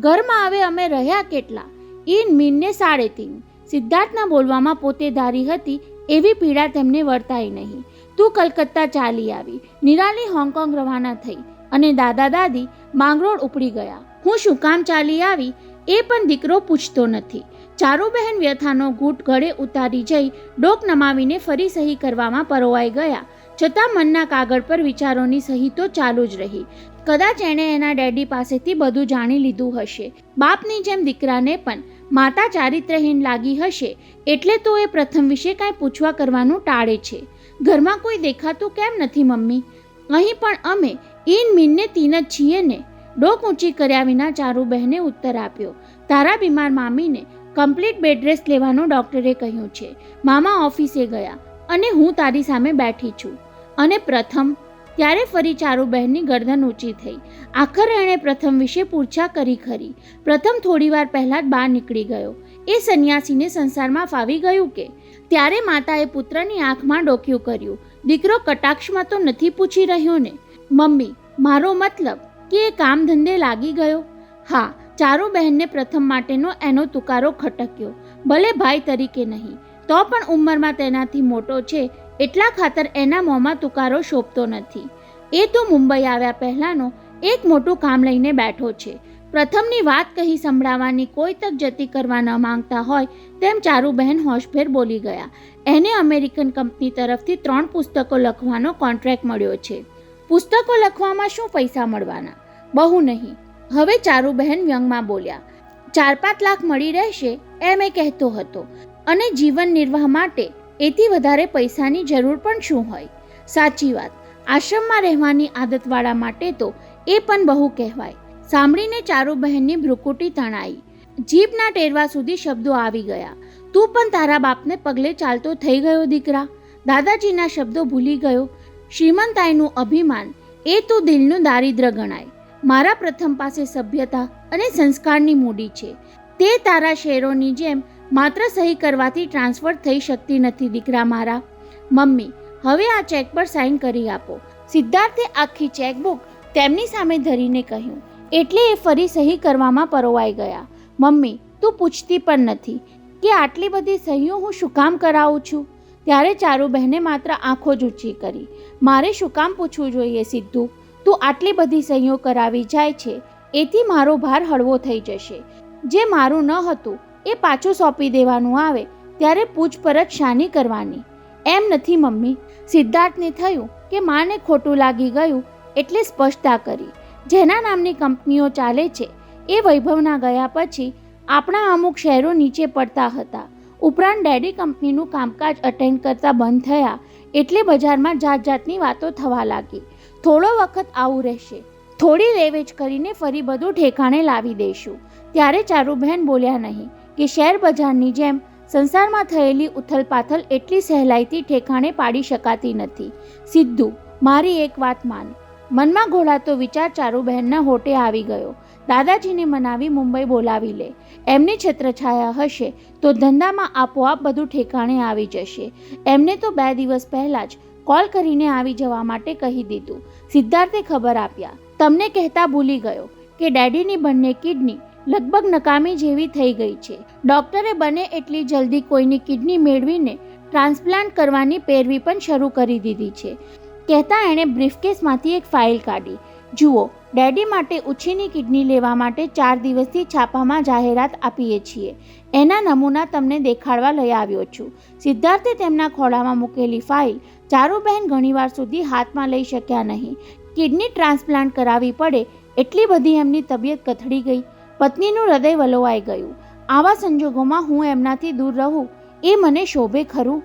ઘરમાં હવે અમે રહ્યા કેટલા? ઈન મીનને 3.5. સિદ્ધાર્થના બોલવામાં પોતે ધારી હતી એવી પીડા તેમને વર્તાઈ નહીં. તું કલકત્તા ચાલી આવી, નિરાલી હોંગકોંગ રવાના થઈ અને દાદા દાદી માંગરોળ ઉપડી ગયા. હું શું કામ ચાલી આવી એ પણ દીકરો પૂછતો નથી. ચારુબહેન વ્યથાનો ઘૂંટ ગળે ઉતારી જઈ ડોક નમાવીને ફરી સહી કરવામાં પરોવાઈ ગયા. છતાં મનના કાગળ પર વિચારોની સહી તો ચાલુ જ રહી. કદાચ એણે એના ડેડી પાસેથી બધું જાણી લીધું હશે. બાપની જેમ દીકરાને પણ માતા ચારિત્રહીન લાગી હશે એટલે તો એ પ્રથમ વિશે કાંઈ પૂછવા કરવાનું ટાળે છે. ઘરમાં કોઈ દેખાતું કેમ નથી મમ્મી? અહીં પણ અમે ઈન મીનને 3 જ છીએ ને? ડોક ઊંચી કર્યા વિના ચારુબહેને ઉત્તર આપ્યો. તારા બીમાર મામીને કમ્પ્લીટ બેડ રેસ્ટ લેવાનું ડૉક્ટરે કહ્યું છે. મામા ઓફિસે ગયા અને હું તારી સામે બેઠી છું. અને પ્રથમ? ત્યારે ફરી ચારુબહેનની ગરદન ઊંચી થઈ. આખર એણે પ્રથમ વિશે પૂછા કરી ખરી. પ્રથમ થોડીવાર પહેલાં જ બહાર નીકળી ગયો. એ સંન્યાસીને સંસારમાં ફાવી ગયું કે? ત્યારે માતાએ પુત્રની આંખમાં ડોક્યું કર્યું. દીકરો કટાક્ષમાં તો નથી પૂછી રહ્યો ને? મમ્મી, મારો મતલબ કે એ કામ ધંધે લાગી ગયો? હા, ચારુબહેનને પ્રથમ માટેનો એનો તુકારો ખટક્યો. ભલે ભાઈ તરીકે નહીં તો પણ ઉંમરમાં તેનાથી મોટો છે એટલા ખાતર એના મોંમાં તુકારો શોભતો નથી. એ તો મુંબઈ આવ્યા પહેલાંનો એક મોટું કામ લઈને બેઠો છે. પ્રથમની વાત કહી સંભળાવવાની કોઈ તક જતી કરવા ન માંગતા હોય તેમ ચારુબહેન હોશભેર બોલી ગયા. એને અમેરિકન કંપની તરફથી 3 પુસ્તકો લખવાનો કોન્ટ્રાક્ટ મળ્યો છે. પુસ્તકો લખવામાં શું પૈસા મળવાના? બહુ નહીં. હવે ચારુબહેન વ્યંગમાં બોલ્યા. 4-5 લાખ મળી રહેશે એમ એ કહેતો હતો. અને જીવન નિર્વાહ માટે એથી વધારે પૈસાની જરૂર પણ શું હોય? સાચી વાત. આશ્રમમાં રહેવાની આદતવાળા માટે તો એ પણ બહુ કહેવાય. સાંભળીને ચારુબહેનની ભ્રુકુટી તણાઈ. જીભના ટેરવા સુધી શબ્દો આવી ગયા. તું પણ તારા બાપને પગલે ચાલતો થઈ ગયો દીકરા. દાદાજીના શબ્દો ભૂલી ગયો. શ્રીમંતાઈનું અભિમાન એ તો દિલનું દારિદ્ર ગણાય. મારા પ્રથમ પાસે સભ્યતા અને સંસ્કારની મૂડી છે. તે તારા શેરોની જેમ માત્ર સહી કરવાથી ટ્રાન્સફર થઈ શકતી નથી દીકરા મારા. મમ્મી, હવે આ ચેક પર સાઇન કરી આપો. સિદ્ધાર્થે આખી ચેકબુક તેમની સામે ધરીને કહ્યું. એટલે એ ફરી સહી કરવામાં પરોવાઈ ગયા. મમ્મી, તું પૂછતી પણ નથી કે આટલી બધી સહીઓ હું શું કામ કરાવું છું? ત્યારે ચારુબહેને માત્ર આંખો જ ઊંચી કરી. મારે શું કામ પૂછવું જોઈએ સિદ્ધુ? તું આટલી બધી સહીઓ કરાવી જાય છે એથી મારો ભાર હળવો થઈ જશે. જે મારું ન હતું એ પાછું સોંપી દેવાનું આવે ત્યારે પૂછપરછ શાની કરવાની? એમ નથી મમ્મી. સિદ્ધાર્થને થયું કે માને ખોટું લાગી ગયું એટલે સ્પષ્ટતા કરી. જેના નામની કંપનીઓ ચાલે છે એ વૈભવના ગયા પછી આપણા અમુક શહેરો નીચે પડતા હતા. ઉપરાંત ડેડી કંપનીનું કામકાજ અટેન્ડ કરતા બંધ થયા એટલે બજારમાં જાત જાતની વાતો થવા લાગી. થોડો વખત આવું રહેશે, થોડી લેવેચ કરીને ફરી બધું ઠેકાણે લાવી દઈશું. ત્યારે ચારુબહેન બોલ્યા નહીં કે શેર બજારની જેમ સંસારમાં થયેલી ઉથલપાથલ એટલી સહેલાઈથી ઠેકાણે પાડી શકાતી નથી. સિદ્ધુ, મારી એક વાત માન. મનમાં ઘોળાતો વિચાર ચારુબહેનના હોઠે આવી ગયો. દાદાજીને મનાવી મુંબઈ બોલાવી લે. એમની છત્રછાયા હશે તો ધંધામાં આપોઆપ બધું ઠેકાણે આવી જશે. એમને તો 2 દિવસ પહેલાં જ કોલ કરીને આવી જવા માટે કહી દીધું. સિદ્ધાર્થે ખબર આપ્યા. તમને કહેતા ભૂલી ગયો કે ડેડીની બંને કિડની લગભગ નકામી જેવી થઈ ગઈ છે. ડૉક્ટરે બને એટલી જલ્દી કોઈની કિડની મેળવીને ટ્રાન્સપ્લાન્ટ કરવાની પેરવી પણ શરૂ કરી દીધી છે. કહેતા એણે બ્રીફકેસમાંથી એક ફાઇલ કાઢી. જુઓ, ડેડી માટે ઉછીની કિડની લેવા માટે 4 દિવસથી છાપામાં જાહેરાત આપીએ છીએ. એના નમૂના તમને દેખાડવા લઈ આવ્યો છું. સિદ્ધાર્થે તેમના ખોળામાં મૂકેલી ફાઇલ ચારુબહેન ઘણીવાર સુધી હાથમાં લઈ શક્યા નહીં. કિડની ટ્રાન્સપ્લાન્ટ કરાવવી પડે એટલી બધી એમની તબિયત કથળી ગઈ. પત્નીનું હૃદય વલોવાઈ ગયું. આવા સંજોગોમાં હું એમનાથી દૂર રહું એ મને શોભે ખરું?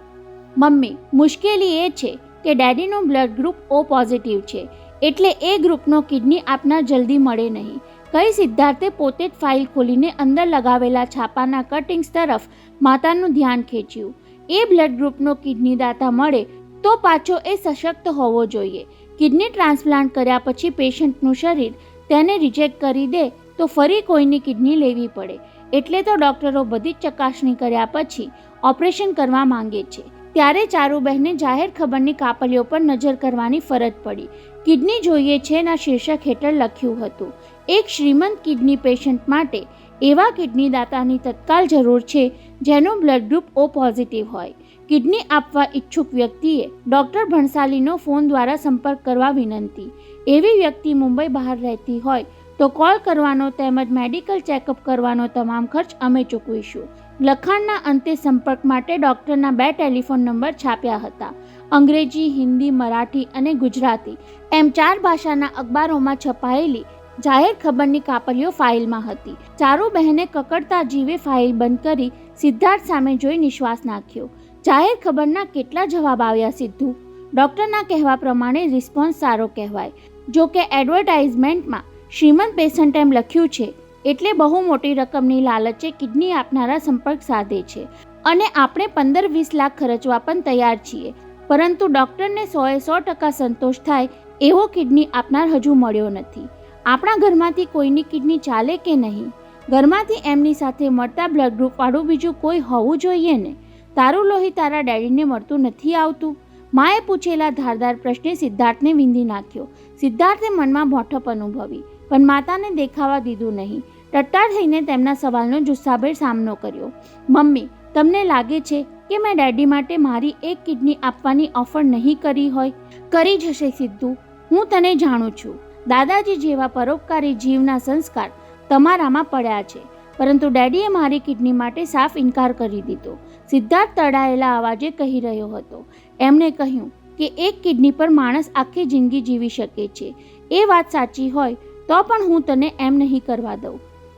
મમ્મી, મુશ્કેલી એ છે કે ડેડીનું બ્લડ ગ્રુપ O પોઝિટિવ છે એટલે એ ગ્રુપનો કિડની આપના જલ્દી મળે નહીં. કઈ સિદ્ધાર્થે પોતે જ ફાઇલ ખોલીને અંદર લગાવેલા છાપાના કટિંગ્સ તરફ માતાનું ધ્યાન ખેંચ્યું. એ બ્લડ ગ્રુપનો કિડની દાતા મળે તો પાછો એ સશક્ત હોવો જોઈએ. કિડની ટ્રાન્સપ્લાન્ટ કર્યા પછી પેશન્ટનું શરીર તેને રિજેક્ટ કરી દે તો ફરી કોઈની કિડની લેવી પડે. એટલે તો ડૉક્ટરો બધી જ ચકાસણી કર્યા પછી ઓપરેશન કરવા માંગે છે. ત્યારે ચારુબહેને જાહેર ખબરની કાપલીઓ પર નજર કરવાની ફરજ પડી. કિડની જોઈએ છે ના શીર્ષક હેઠળ લખ્યું હતું, એક શ્રીમંત કિડની પેશન્ટ માટે એવા કિડની દાતાની તત્કાલ જરૂર છે જેનું બ્લડ ગ્રુપ O પોઝિટિવ હોય. કિડની આપવા ઈચ્છુક વ્યક્તિએ ડૉક્ટર ભણસાલીનો ફોન દ્વારા સંપર્ક કરવા વિનંતી. એવી વ્યક્તિ મુંબઈ બહાર રહેતી હોય તો કોલ કરવાનો તેમજ મેડિકલ ચેકઅપ કરવાનો તમામ ખર્ચ અમે ચૂકવીશું. લખાણના અંતે સંપર્ક માટે ડૉક્ટરના 2 ટેલિફોન નંબર છાપ્યા હતા. અંગ્રેજી, હિન્દી, મરાઠી અને ગુજરાતી એમ 4 ભાષાના અખબારોમાં છપાયેલી જાહેર ખબરની કાપલીઓ ફાઇલમાં હતી. ચારુબહેને કકડતા જીવે ફાઇલ બંધ કરી સિદ્ધાર્થ સામે જોઈ નિશ્વાસ નાખ્યો. જાહેર ખબરના કેટલા જવાબ આવ્યા સિદ્ધુ? ડૉક્ટરના કહેવા પ્રમાણે રિસ્પોન્સ સારો કહેવાય. જો કે એડવર્ટાઇઝમેન્ટમાં શ્રીમંત પેશન્ટ એમ લખ્યું છે એટલે બહુ મોટી રકમની લાલચે કિડની આપનારા સંપર્ક સાધે છે અને આપણે 15-20 લાખ ખર્ચવા પણ તૈયાર છીએ. પરંતુ ડૉક્ટરને 100% સંતોષ થાય એવો કિડની આપનાર હજુ મળ્યો નથી. આપણા ઘરમાંથી કોઈની કિડની ચાલે કે નહીં? ઘરમાંથી એમની સાથે મળતા બ્લડ ગ્રુપવાળું બીજું કોઈ હોવું જોઈએ ને? તારું લોહી તારા ડેડીને મળતું નથી આવતું? માએ પૂછેલા ધારદાર પ્રશ્ને સિદ્ધાર્થને વિંધી નાખ્યો. સિદ્ધાર્થે મનમાં ભોઠપ અનુભવી, પણ માતાને દેખાવા દીધું નહીં. ટટ્ટાર થઈને તેમના સવાલનો જુસ્સાભેર સામનો કર્યો. મમ્મી, તમને લાગે છે કે મેં ડેડી માટે મારી એક કિડની આપવાની ઓફર નહીં કરી હોય? કરી જશે સિદ્ધુ, હું તને જાણું છું. દાદાજી જેવા પરોપકારી જીવના સંસ્કાર તમારામાં પડ્યા છે, પરંતુ ડેડીએ મારી કિડની માટે સાફ ઇનકાર કરી દીધો. સિદ્ધાર્થ તડાયેલા અવાજે કહી રહ્યો હતો. એમણે કહ્યું કે એક કિડની પર માણસ આખી જિંદગી જીવી શકે છે. એ વાત સાચી હોય તો પણ હું તને એમ નહીં કરવા દઉં.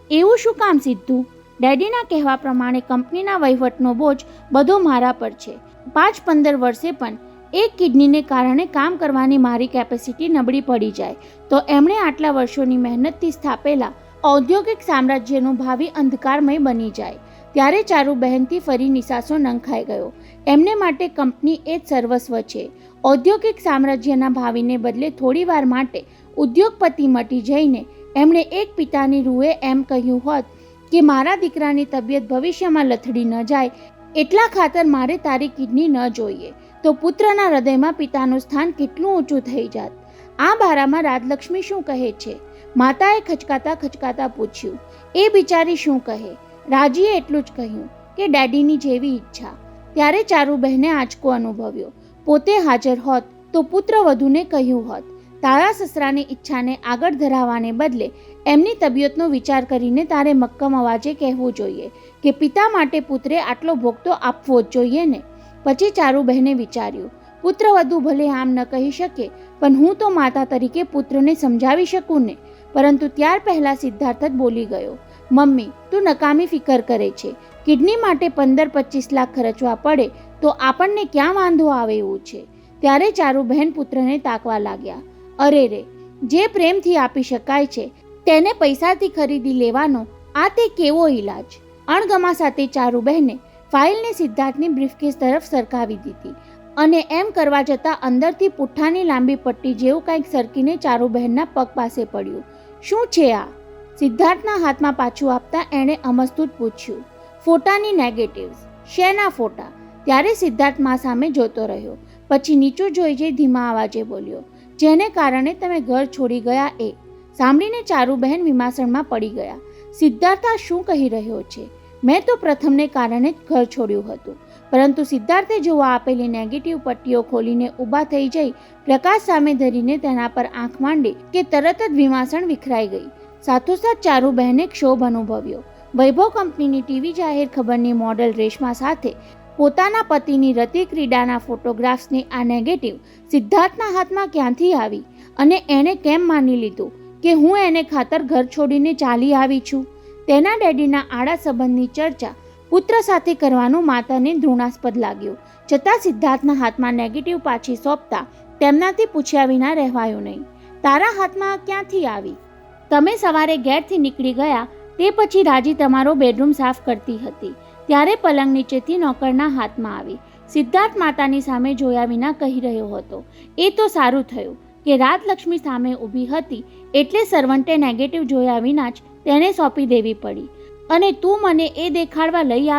એવું શું કામ સિદ્ધુ? ડેડીના કહેવા પ્રમાણે કંપનીના વહીવટનો બોજ બધો મારા પર છે. 5-15 વર્ષે પણ એક કિડનીને કારણે કામ કરવાની મારી કેપેસિટી નબળી પડી જાય તો એમણે આટલા વર્ષોની મહેનતથી સ્થાપેલા ઔદ્યોગિક સામ્રાજ્યનું ભાવિ અંધકારમય બની જાય. ત્યારે ચારુબહેનથી ફરી નિસાસો નંખાઈ ગયો. એમને માટે કંપની એ જ સર્વસ્વ છે. ઔદ્યોગિક સામ્રાજ્યના ભાવિને બદલે થોડીવાર માટે ઉદ્યોગપતિ મટી જઈને એમણે એક પિતાની રૂએ એમ કહ્યું હોત કે મારા દીકરાની તબિયત ભવિષ્યમાં લથડી ન જાય એટલા ખાતર મારે તારી કિડની ન જોઈએ, તો પુત્રના હૃદયમાં પિતાનું સ્થાન કેટલું ઊંચું થઈ જાત. આ બારામાં રાજલક્ષ્મી શું કહે છે? માતાએ ખચકાતા પૂછ્યું. એ બિચારી શું કહે? રાજીએ એટલું જ કહ્યું કે ડેડીની જેવી ઈચ્છા. ત્યારે ચારુબહેને આંચકો અનુભવ્યો. પોતે હાજર હોત તો પુત્ર વધુને કહ્યું હોત, તારા સસરાની ઈચ્છાને આગળ ધરાવવાને બદલે એમની તબિયતનો વિચાર કરીને તારે મક્કમ અવાજે કહેવું જોઈએ કે પિતા માટે પુત્રે આટલો ભોગ તો આપવો જ જોઈએ ને. પછી ચારુબહેને વિચાર્યું, પુત્ર વધુ ભલે આમ ન કહી શકે, પણ હું તો માતા તરીકે પુત્રને સમજાવી શકું ને. પરંતુ ત્યાર પહેલાં સિદ્ધાર્થ જ બોલી ગયો. મમ્મી, તું નકામી ફિકર કરે છે. કિડની માટે 15-25 લાખ ખર્ચવા પડે તો આપણને ક્યાં વાંધો આવે એવું છે. ત્યારે ચારુબહેન પુત્રને તાકવા લાગ્યા. અરે રે, જે પ્રેમથી આપી શકાય છે તેને પૈસાથી ખરીદી લેવાનો આ તે કેવો ઈલાજ? અણગમા સાથે ચારુબહેને ફાઇલને સિદ્ધાર્થની બ્રીફકેસ તરફ સરકાવી દીધી અને એમ કરવા જતાં અંદરથી પુઠ્ઠાની લાંબી પટ્ટી જેવું કંઈક સરકીને ચારુબહેનના પગ પાસે પડ્યું. શું છે આ? સિદ્ધાર્થના હાથમાં પાછું આપતા એણે અમસ્તુત પૂછ્યું. ફોટાની નેગેટિવ્સ. શેના ફોટા? ત્યારે સિદ્ધાર્થ મા સામે જોતો રહ્યો. પછી નીચું જોઈ જઈ ધીમા અવાજે બોલ્યો, જેને કારણે તમે ઘર છોડી ગયા એ. સાંભળીને ચારુબહેન વિમાસણમાં પડી ગયા. સિદ્ધાર્થ આ શું કહી રહ્યો છે? મેં તો પ્રથમને કારણે જ ઘર છોડ્યું હતું. પરંતુ સિદ્ધાર્થે જોવા આપેલી નેગેટિવ પટ્ટીઓ ખોલીને ઊભા થઈ જઈ પ્રકાશ સામે ધરીને તેના પર આંખ માંડી કે તરત જ વિમાસણ વિખરાઈ ગઈ. સાથોસાથ ચારુબહેને ક્ષોભ અનુભવ્યો. વૈભવ કંપનીની ટીવી જાહેર ખબરની મોડલ રેશમા સાથે પોતાના પતિની રતિ ક્રીડાના ફોટોગ્રાફ્સની આ નેગેટિવ સિદ્ધાર્થના હાથમાં ક્યાંથી આવી અને એણે કેમ માની લીધું કે હું એને ખાતર ઘર છોડીને ચાલી આવી છું? તેના ડેડીના આડા સંબંધની ચર્ચા પુત્ર સાથે કરવાનું માતાને ધૃણાસ્પદ લાગ્યું. છતાં સિદ્ધાર્થના હાથમાં નેગેટિવ પાછી સોંપતા તેમનાથી પૂછ્યા વિના રહેવાયું નહીં. તારા હાથમાં ક્યાંથી આવી? તમે સવારે ઘેરથી નીકળી ગયા તે પછી રાજી તમારો બેડરૂમ સાફ કરતી હતી ત્યારે પલંગ નીચેથી નોકરના હાથમાં આવી. સિદ્ધાર્થ માતાની સામે જોયા વિના કહી રહ્યો હતો. એ તો સારું થયું કે રાજલક્ષ્મી સામે ઊભી હતી એટલે સર્વન્ટે નેગેટિવ જોયા વિના જ તેને સોંપી દેવી પડી. અને તું મને એ દેખાડવા લઈ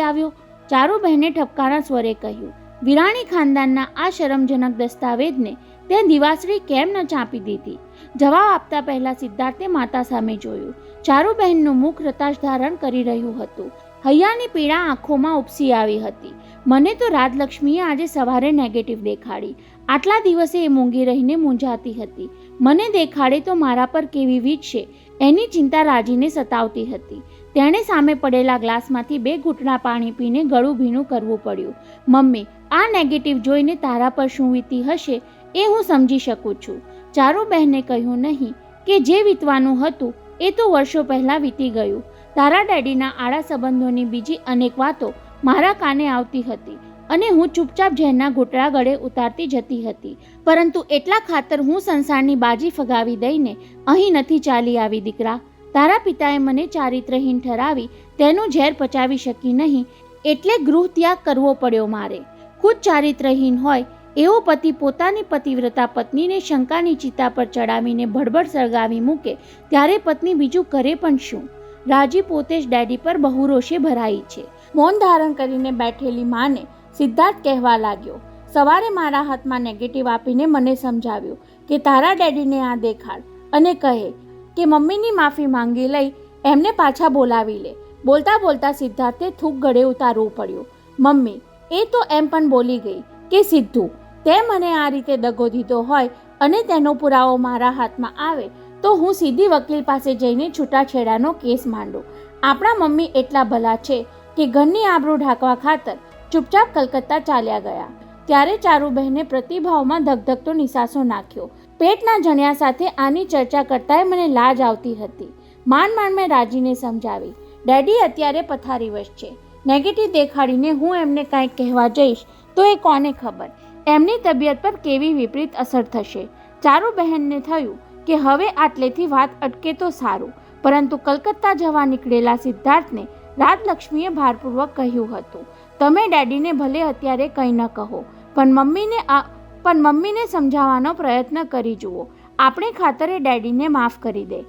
આવ્યો. ચારુબહેને ઠપકારા સ્વરે કહ્યું. વિરાણી ખાનદાનના આ શરમજનક દસ્તાવેજને તે દિવાસળી કેમ ન ચાંપી દીધી? જવાબ આપતા પહેલા સિદ્ધાર્થે માતા સામે જોયું. ચારુબહેનનું મુખ રતાશ ધારણ કરી રહ્યું હતું. હૈયાની પીડા આંખોમાં ઉપસી આવી હતી. મને તો રાજલક્ષ્મીએ આજે સવારે નેગેટિવ દેખાડી. આટલા દિવસે એ મૂંગી રહીને મૂંઝાતી હતી. મને દેખાડે તો મારા પર કેવી વીજશે એની ચિંતા રાજીને સતાવતી હતી. તેણે સામે પડેલા ગ્લાસમાંથી 2 ઘૂંટડા પાણી પીને ગળું ભીનું કરવું પડ્યું. મમ્મી, આ નેગેટિવ જોઈને તારા પર શું વીતી હશે એ હું સમજી શકું છું. ચારુબહેને કહ્યું નહીં કે જે વીતવાનું હતું એ તો વર્ષો પહેલાં વીતી ગયું. તારા ડેડીના આડા સંબંધોની બીજી અનેક વાતો મારા કાને આવતી હતી અને હું ચૂપચાપ ઝેરના ઘૂંટડા ગળે ઉતારતી જતી હતી. પરંતુ એટલા ખાતર હું સંસારની બાજી ફગાવી દઈને અહીં નથી ચાલી આવી દીકરા. તારા પિતાએ મને ચારિત્રહીન ઠરાવી તેનું ઝેર પચાવી શકી નહીં એટલે ગૃહ ત્યાગ કરવો પડ્યો મારે. ખુદ ચારિત્રહીન હોય એવો પતિ પોતાની પતિવ્રતા પત્નીને શંકાની ચિતા પર ચડાવીને ભડભડ સળગાવી મૂકે ત્યારે પત્ની બીજું કરે પણ શું? રાજી પોતે જ ડેડી પર બહુ રોષે ભરાઈ છે. મૌન ધારણ કરીને બેઠેલી માને સિદ્ધાર્થ કહેવા લાગ્યો. સવારે મારા હાથમાં નેગેટિવ આપીને મને સમજાવ્યું કે તારા ડેડીને આ દેખાડ અને કહે કે મમ્મીની માફી માંગી લઈ એમને પાછા બોલાવી લે. બોલતા બોલતા સિદ્ધાર્થે થૂક ગળે ઉતારવું પડ્યું. મમ્મી, એ તો એમ પણ બોલી ગઈ કે સિદ્ધુ, તે મને આ રીતે દગો દીધો હોય અને તેનો પુરાવો મારા હાથમાં આવે તો હું સીધી વકીલ પાસે જઈને છૂટાછેડાનો કેસ માંડું. આપણા મમ્મી એટલા ભલા છે કે ઘરની આબરૂ ઢાંકવા ખાતર ચૂપચાપ કલકત્તા ચાલ્યા ગયા. ત્યારે ચારુબહેને પ્રતિભાવમાં ધગધગતો નિસાસો નાખ્યો. પેટના જણ્યા સાથે આની ચર્ચા કરતાંય મને લાજ આવતી હતી. માંડ મેં રાજીને સમજાવી. ડેડી અત્યારે પથારીવશ છે. નેગેટિવ દેખાડીને હું એમને કાંઈક કહેવા જઈશ તો એ કોને ખબર એમની તબિયત પર કેવી વિપરીત અસર થશે. ચારુબહેનને થયું કે હવે આટલેથી વાત અટકે તો સારું. પરંતુ કલકત્તા જવા નીકળેલા સિદ્ધાર્થને રાજલક્ષ્મીએ ભારપૂર્વક કહ્યું હતું, તમે ડેડીને ભલે અત્યારે કંઈ ન કહો પણ મમ્મીને સમજાવવાનો પ્રયત્ન કરી જુઓ. આપણે ખાતરે ડેડીને માફ કરી દે.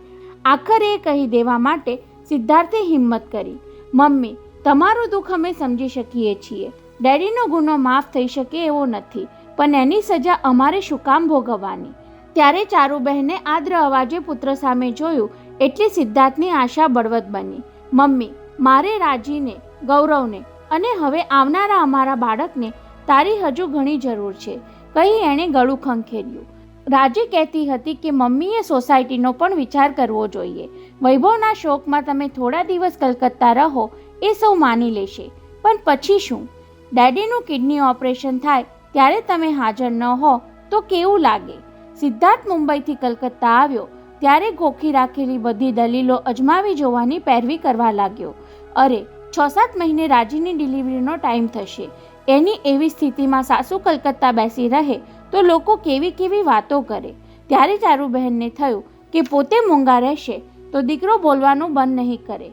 આખરે એ કહી દેવા માટે સિદ્ધાર્થે હિંમત કરી. મમ્મી, તમારું દુઃખ અમે સમજી શકીએ છીએ. ડેડીનો ગુનો માફ થઈ શકે એવો નથી, પણ એની સજા અમારે શું કામ ભોગવવાની? ત્યારે ચારુબહેને આદ્ર અવાજે પુત્ર સામે જોયું એટલે સિદ્ધાર્થની આશા બળવત બની. મમ્મી, મારે રાજીને, ગૌરવને અને હવે આવનારા અમારા બાળકને તારી હજુ ઘણી જરૂર છે, કહી એણે ગળું ખંખેર્યું. રાજી કહેતી હતી કે મમ્મીએ સોસાયટીનો પણ વિચાર કરવો જોઈએ. વૈભવના શોકમાં તમે થોડા દિવસ કલકત્તા રહો એ સૌ માની લેશે, પણ પછી શું? ડેડીનું કિડની ઓપરેશન થાય ત્યારે તમે હાજર ન હો તો કેવું લાગે? સિદ્ધાર્થ મુંબઈથી કલકત્તા આવ્યો ત્યારે ગોખી રાખેલી બધી દલીલો અજમાવી જોવાની પેરવી કરવા લાગ્યો. અરે, 6-7 મહિને રાજીની ડિલિવરીનો ટાઈમ થશે. એની એવી સ્થિતિમાં સાસુ કલકત્તા બેસી રહે તો લોકો કેવી વાતો કરે. ત્યારે ચારુબહેનને થયું કે પોતે મૂંગા રહેશે તો દીકરો બોલવાનું બંધ નહીં કરે.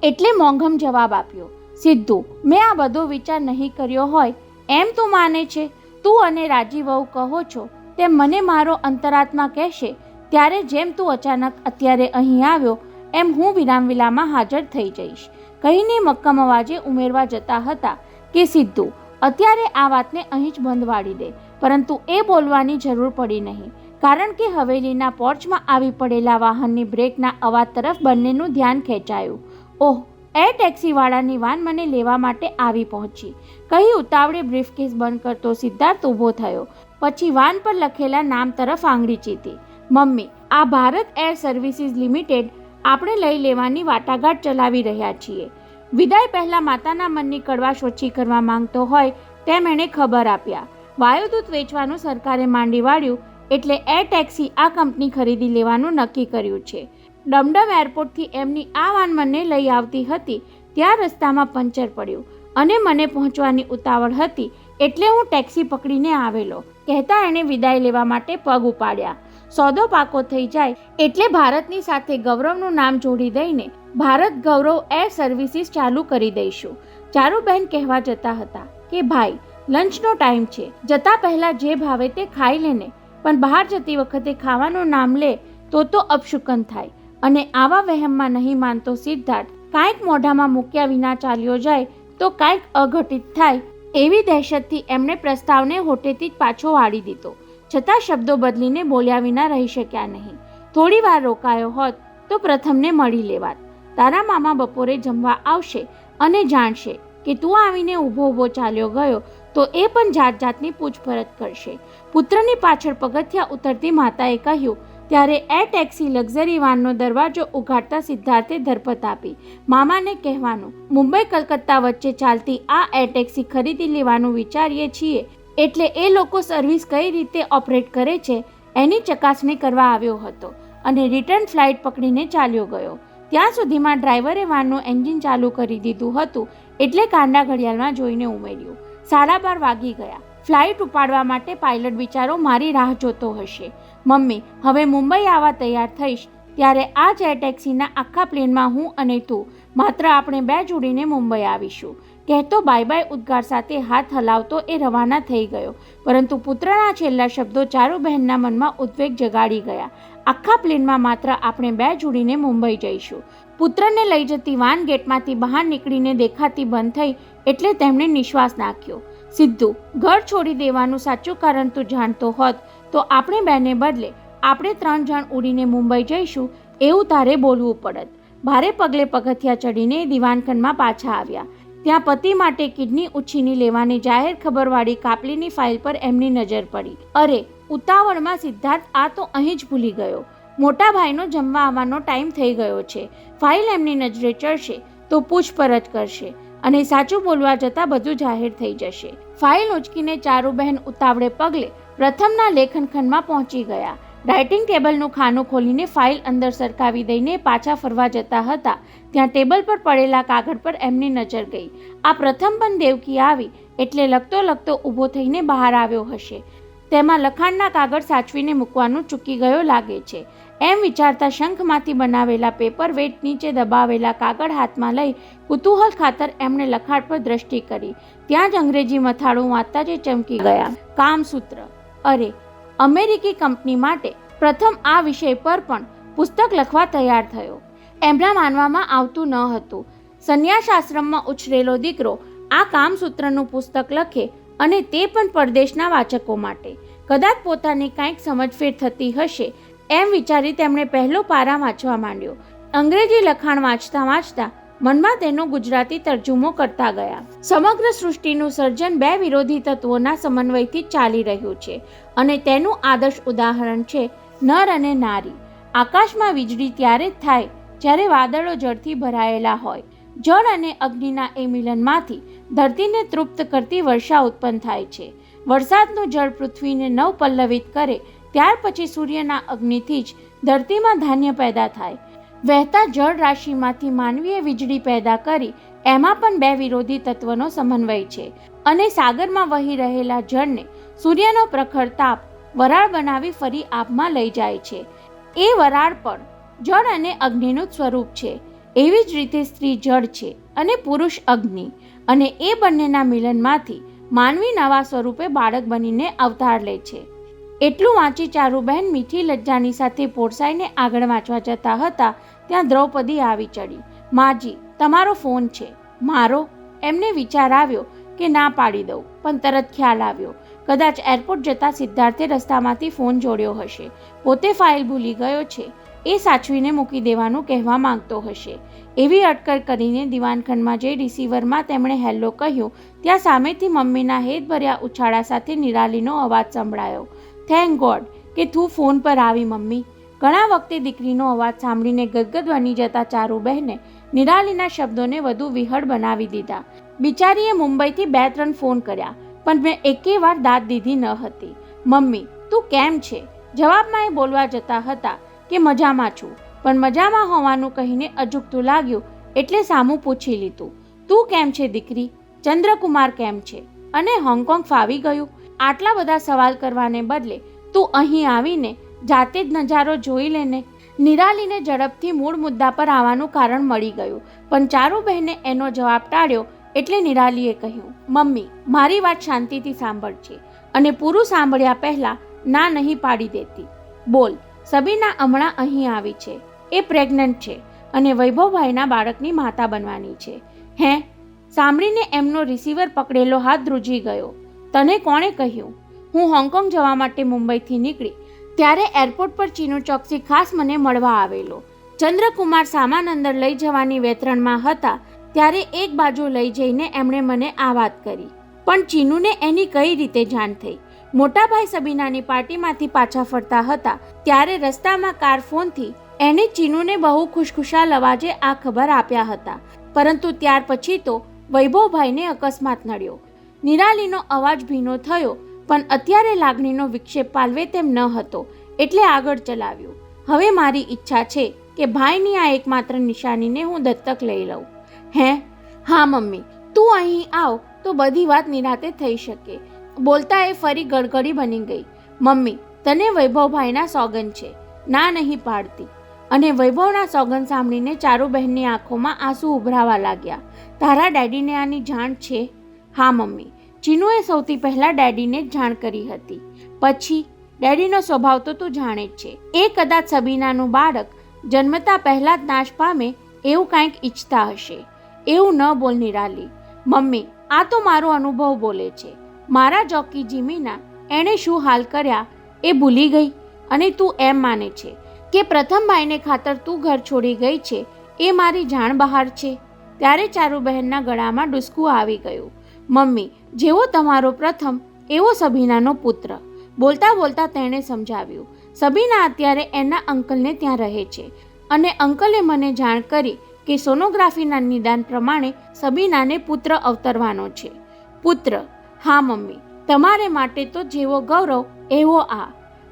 એટલે મોંઘમ જવાબ આપ્યો. સિદ્ધુ, મેં આ બધો વિચાર નહીં કર્યો હોય એમ તું માને છે? તું અને રાજી વહુ કહો છો તેમ મને મારો અંતરાત્મા કહેશે ત્યારે જેમ તું અચાનક અત્યારે અહીં આવ્યો એમ હું વિરામવિલામાં હાજર થઈ જઈશ, કહીને મક્કમ અવાજે ઉમેરવા જતા હતા કે સિદ્ધુ, અત્યારે આ વાતને અહીં જ બંધ વાળી દે. પરંતુ એ બોલવાની જરૂર પડી નહીં, કારણ કે હવેલીના પોર્ચમાં આવી પડેલા વાહનની બ્રેકના અવાજ તરફ બંનેનું ધ્યાન ખેંચાયું. ઓહ, એર ટેક્સીવાળાની વાન મને લેવા માટે આવી પહોંચી, કહી ઉતાવળે બ્રીફકેસ બંધ કરતો સિદ્ધાર્થ ઊભો થયો. પછી વાન પર લખેલા નામ તરફ આંગળી ચીતી. મમ્મી, આ ભારત એર સર્વિસીસ લિમિટેડ આપણે લઈ લેવાની વાટાઘાટ ચલાવી રહ્યા છીએ. વિદાય પહેલાં માતાના મનની કડવાશ ઓછી કરવા માંગતો હોય તેમ એણે ખબર આપ્યા. વાયુદૂત વેચવાનું સરકારે માંડી વાળ્યું એટલે એર ટેક્સી આ કંપની ખરીદી લેવાનું નક્કી કર્યું છે. ડમડમ એરપોર્ટથી એમની આ વાન મને લઈ આવતી હતી ત્યાં રસ્તામાં પંચર પડ્યું અને મને પહોંચવાની ઉતાવળ હતી એટલે હું ટેક્સી પકડીને આવેલો, કહેતા એણે વિદાય લેવા માટે પગ ઉપાડ્યા. સોદો પાકો થઈ જાય એટલે ભારતની સાથે ગૌરવનું નામ જોડી દઈને ભારત ગૌરવ એર સર્વિસીસ ચાલુ કરી દઈશું. ચારુબહેન કહેવા જતા હતા કે ભાઈ, લંચનો ટાઈમ છે, જતા પહેલાં જે ભાવે તે ખાઈ લેને, પણ બહાર જતી વખતે ખાવાનું નામ લે તો અપશુકન થાય. અને આવા વહેમમાં નહીં માનતો સિદ્ધાર્થ કાંઈક મોઢામાં મૂક્યા વિના ચાલ્યો જાય તો કાંઈક અઘટિત થાય એવી દહેશતથી એમણે પ્રસ્તાવને હોટેથી જ પાછો વાળી દીધો. છતાં શબ્દો બદલીને બોલ્યા વિના રહી શક્યા નહીં. થોડી વાર રોકાયો હોત તો પ્રથમને મળી લેવાત. તારા મામા બપોરે જમવા આવશે અને જાણશે કે તું આવીને ઊભો ઊભો ચાલ્યો ગયો તો એ પણ જાત જાતની પૂછપરછ કરશે. પુત્રની પાછળ પગથિયા ઉતરતી માતાએ કહ્યું ત્યારે એર ટેક્સી લક્ઝરી વાનનો દરવાજો ઉઘાડતા સિદ્ધાર્થે ધરપત આપી. મામાને કહેવાનું, મુંબઈ કલકત્તા વચ્ચે ચાલતી આ એર ટેક્સી ખરીદી લેવાનું વિચારીએ છીએ એટલે એ લોકો સર્વિસ કઈ રીતે ઓપરેટ કરે છે એની ચકાસણી કરવા આવ્યો હતો અને રિટર્ન ફ્લાઇટ પકડીને ચાલ્યો ગયો. ત્યાં સુધીમાં ડ્રાઈવરે વાનનું એન્જિન ચાલુ કરી દીધું હતું એટલે કાંડા ઘડિયાળમાં જોઈને ઉમેર્યું. 12:30 વાગી ગયા. ફ્લાઇટ ઉપાડવા માટે પાયલટ બિચારો મારી રાહ જોતો હશે. મમ્મી, હવે મુંબઈ આવવા તૈયાર થઈશ ત્યારે આ જ એર ટેક્સીના આખા પ્લેનમાં હું અને તું માત્ર આપણે 2 જોડીને મુંબઈ આવીશું. કહેતો બાય બાય ઉદ્ગાર સાથે હાથ હલાવતો એ રવાના થઈ ગયો. પરંતુ પુત્રના છેલ્લા શબ્દો ચારુબહેનના મનમાં ઉદ્વેગ જગાડી ગયા. આખા પ્લેનમાં માત્ર આપણે 2 જોડીને મુંબઈ જઈશું. પુત્રને લઈ જતી વાન ગેટમાંથી બહાર નીકળીને દેખાતી બંધ થઈ એટલે તેમણે નિશ્વાસ નાખ્યો. સિદ્ધુ, ઘર છોડી દેવાનું સાચું કારણ તું જાણતો હોત તો આપણે 2ને બદલે આપણે 3 જણ ઉડીને મુંબઈ જઈશું એવું તારે બોલવું પડત. ભારે પગલે પગથિયા ચડીને દિવાનખંડમાં પાછા આવ્યા. ત્યાં પતિ માટે કિડની ઉછીની લેવાની જાહેર ખબરવાળી કાપલીની ફાઇલ પર એમની નજર પડી. અરે, ઉતાવળમાં સિદ્ધાર્થ આ તો અહીં જ ભૂલી ગયો. મોટા ભાઈનો જમવા આવવાનો ટાઈમ થઈ ગયો છે. ફાઇલ એમની નજરે ચડશે તો પૂછપરછ કરશે અને સાચું બોલવા જતાં બધું જાહેર થઈ જશે. ફાઇલ ઉંચકીને ચારુબહેન ઉતાવળે પગલે પ્રથમના લેખનખંડમાં પહોંચી ગયા. રાઇટિંગ ટેબલનું ખાનું ખોલીને ફાઇલ અંદર સરકાવી દઈને પાછા ફરવા જતા હતા ત્યાં ટેબલ પર પડેલા કાગળ પર એમની નજર ગઈ. આ પ્રથમ પણ દેવકી આવી એટલે લખતો લખતો ઊભો થઈને બહાર આવ્યો હશે. તેમાં લખાણના કાગળ સાચવીને મૂકવાનું ચૂકી ગયો લાગે છે એમ વિચારતા શંખમાંથી બનાવેલા પેપર વેટ નીચે દબાવેલા કાગળ હાથમાં લઈ કુતૂહલ ખાતર એમણે લખાણ પર દ્રષ્ટિ કરી. ત્યાં જ અંગ્રેજી મથાળું વાંચતા જ ચમકી ગયા. કામસૂત્ર. અરે, અમેરિકી કંપની માટે પ્રથમ આ વિષય પર પણ પુસ્તક લખવા તૈયાર થયો. એમના માનવામાં આવતું ન હતું. સંન્યાસ આશ્રમમાં ઉછરેલો દીકરો આ કામસૂત્રનું પુસ્તક લખે અને તે પણ પરદેશના વાચકો માટે. કદાચ પોતાની કાંઈક સમજફેર થતી હશે એમ વિચારી તેમણે પહેલો પારા વાંચવા માંડ્યો. અંગ્રેજી લખાણ વાંચતા વાંચતા મનમાં તેનો ગુજરાતી તરજુમો કરતા ગયા. સમગ્ર સૃષ્ટિનું સર્જન 2 વિરોધી તત્વોના સમન્વયથી ચાલી રહ્યું છે અને તેનું આદર્શ ઉદાહરણ છે નર અને નારી. આકાશમાં વીજળી ત્યારે જ થાય જ્યારે વાદળો જળથી ભરાયેલા હોય. જળ અને અગ્નિના એ મિલનમાંથી ધરતીને તૃપ્ત કરતી વર્ષા ઉત્પન્ન થાય છે. વરસાદનું જળ પૃથ્વીને નવપલ્લવિત કરે ત્યાર પછી સૂર્યના અગ્નિથી જ ધરતીમાં ધાન્ય પેદા થાય. વહેતા જળ રાશિમાંથી માનવીએ વીજળી પેદા કરી એમાં પણ 2 વિરોધી તત્વનો સમન્વય છે અને સાગરમાં વહી રહેલા જળને સૂર્યનો પ્રખર તાપ વરાળ બનાવી ફરી આબમાં લઈ જાય છે. એ વરાળ પણ જળ અને અગ્નિનું સ્વરૂપ છે. એવી જ રીતે સ્ત્રી જળ છે અને પુરુષ અગ્નિ અને એ બંનેના મિલનમાંથી માનવી નવા સ્વરૂપે બાળક બનીને અવતાર લે છે. એટલું વાંચી ચારુબહેન મીઠી લજ્જાની સાથે પોરસાઈને આગળ વાંચવા જતા હતા ત્યાં દ્રૌપદી આવી ચડી. માજી, તમારો ફોન છે. મારો? એમને વિચાર આવ્યો કે ના પાડી દઉં પણ તરત ખ્યાલ આવ્યો કદાચ એરપોર્ટ જતા સિદ્ધાર્થે રસ્તામાંથી ફોન જોડ્યો હશે. પોતે ફાઇલ ભૂલી ગયો છે એ સાચવીને મૂકી દેવાનું કહેવા માંગતો હશે. એવી અટકળ કરીને દિવાનખંડમાં જઈ રિસીવરમાં તેમણે હેલ્લો કહ્યું ત્યાં સામેથી મમ્મીના હેતભર્યા ઉછાળા સાથે નિરાલીનો અવાજ સંભળાયો. થેન્ક ગોડ કે તું ફોન પર આવી મમ્મી. ઘણા વખતે દીકરીનો અવાજ સાંભળીને ગદગદ બની જતા ચારુબહેને નિરાલીના શબ્દોને વધુ વિહળ બનાવી દીધા. બિચારીએ મુંબઈથી 2-3 ફોન કર્યા પણ મેં એકેય વાર દાદ દીધી ન હતી. મમ્મી, તું કેમ છે? જવાબમાં એ બોલવા જતા હતા કે મજામાં છું પણ મજામાં હોવાનું કહીને અજુગતું લાગ્યું એટલે સામું પૂછી લીધું. તું કેમ છે દીકરી? ચંદ્રકુમાર કેમ છે? અને હોંગકોંગ ફાવી ગયું? આટલા બધા સવાલ કરવાને બદલે તું અહીં આવીને જાતે જ નજારો જોઈ લેને. નિરાલીને ઝડપથી મૂળ મુદ્દા પર આવવાનું કારણ મળી ગયું પણ ચારુબહેને એનો જવાબ ટાળ્યો એટલે નિરાલીએ કહ્યું, મમ્મી, મારી વાત શાંતિથી સાંભળજે અને પૂરું સાંભળ્યા પહેલાં ના નહીં પાડી દેતી. બોલ, સબીના હમણાં અહીં આવી છે. એ પ્રેગ્નન્ટ છે અને વૈભવભાઈના બાળકની માતા બનવાની છે. હે? સાંભળીને એમનો રિસીવર પકડેલો હાથ ધ્રુજી ગયો. તને કોણે કહ્યું? હું હોંગકોંગ જવા માટે મુંબઈથી નીકળી ત્યારે એરપોર્ટ પર ચીનુ ચોકસી ખાસ મને મળવા આવેલો. ચંદ્રકુમાર સામાન અંદર લઈ જવાની વેતરણમાં હતા ત્યારે એક બાજુ લઈ જઈને એમણે મને આ વાત કરી. પણ ચીનુને એની કઈ રીતે જાણ થઈ? મોટાભાઈ સબીનાની પાર્ટીમાંથી પાછા ફરતા હતા ત્યારે રસ્તામાં કાર ફોનથી એને ચીનુને બહુ ખુશખુશાલ અવાજે આ ખબર આપ્યા હતા. પરંતુ ત્યાર પછી તો વૈભવભાઈને અકસ્માત નડ્યો. નિરાલીનો અવાજ ભીનો થયો પણ અત્યારે લાગણીનો વિક્ષેપ પાલવે તેમ ન હતો એટલે આગળ ચલાવ્યું. હવે મારી ઈચ્છા છે કે ભાઈની આ એકમાત્ર નિશાનીને હું દત્તક લઈ લઉં. હે? હા મમ્મી, તું અહીં આવ તો બધી વાત નિરાતે થઈ શકે. બોલતા એ ફરી ગડગડી બની ગઈ. મમ્મી, તને વૈભવભાઈના સોગન છે. ના નહીં પાડતી. અને વૈભવના સોગન સાંભળીને ચારુબહેનની આંખોમાં આંસુ ઉભરાવા લાગ્યા. તારા ડેડીને આની જાણ છે? હા મમ્મી, ચીનુએ સૌથી પહેલાં ડેડીને જ જાણ કરી હતી. પછી ડેડીનો સ્વભાવ તો તું જાણે જ છે. એ કદાચ સબીનાનું બાળક જન્મતા પહેલાં જ નાશ પામે એવું કંઈક ઈચ્છતા હશે. એવું ન બોલ નિરાલી. મમ્મી, આ તો મારો અનુભવ બોલે છે. મારા જોકી જીમીના એણે શું હાલ કર્યા એ ભૂલી ગઈ અને તું એમ માને છે કે પ્રથમ ભાઈને ખાતર તું ઘર છોડી ગઈ છે એ મારી જાણ બહાર છે? ત્યારે ચારુબહેનના ગળામાં ડૂસકું આવી ગયું. મમ્મી, જેવો તમારો પ્રથમ એવો સબીનાનો પુત્ર. બોલતા બોલતા તેણે સમજાવ્યું. સબીના અત્યારે એના અંકલને ત્યાં રહે છે અને અંકલે મને જાણ કરી કે સોનોગ્રાફીના નિદાન પ્રમાણે સબીનાને પુત્ર અવતરવાનો છે. પુત્ર? હા મમ્મી, તમારે માટે તો જેવો ગૌરવ એવો આ.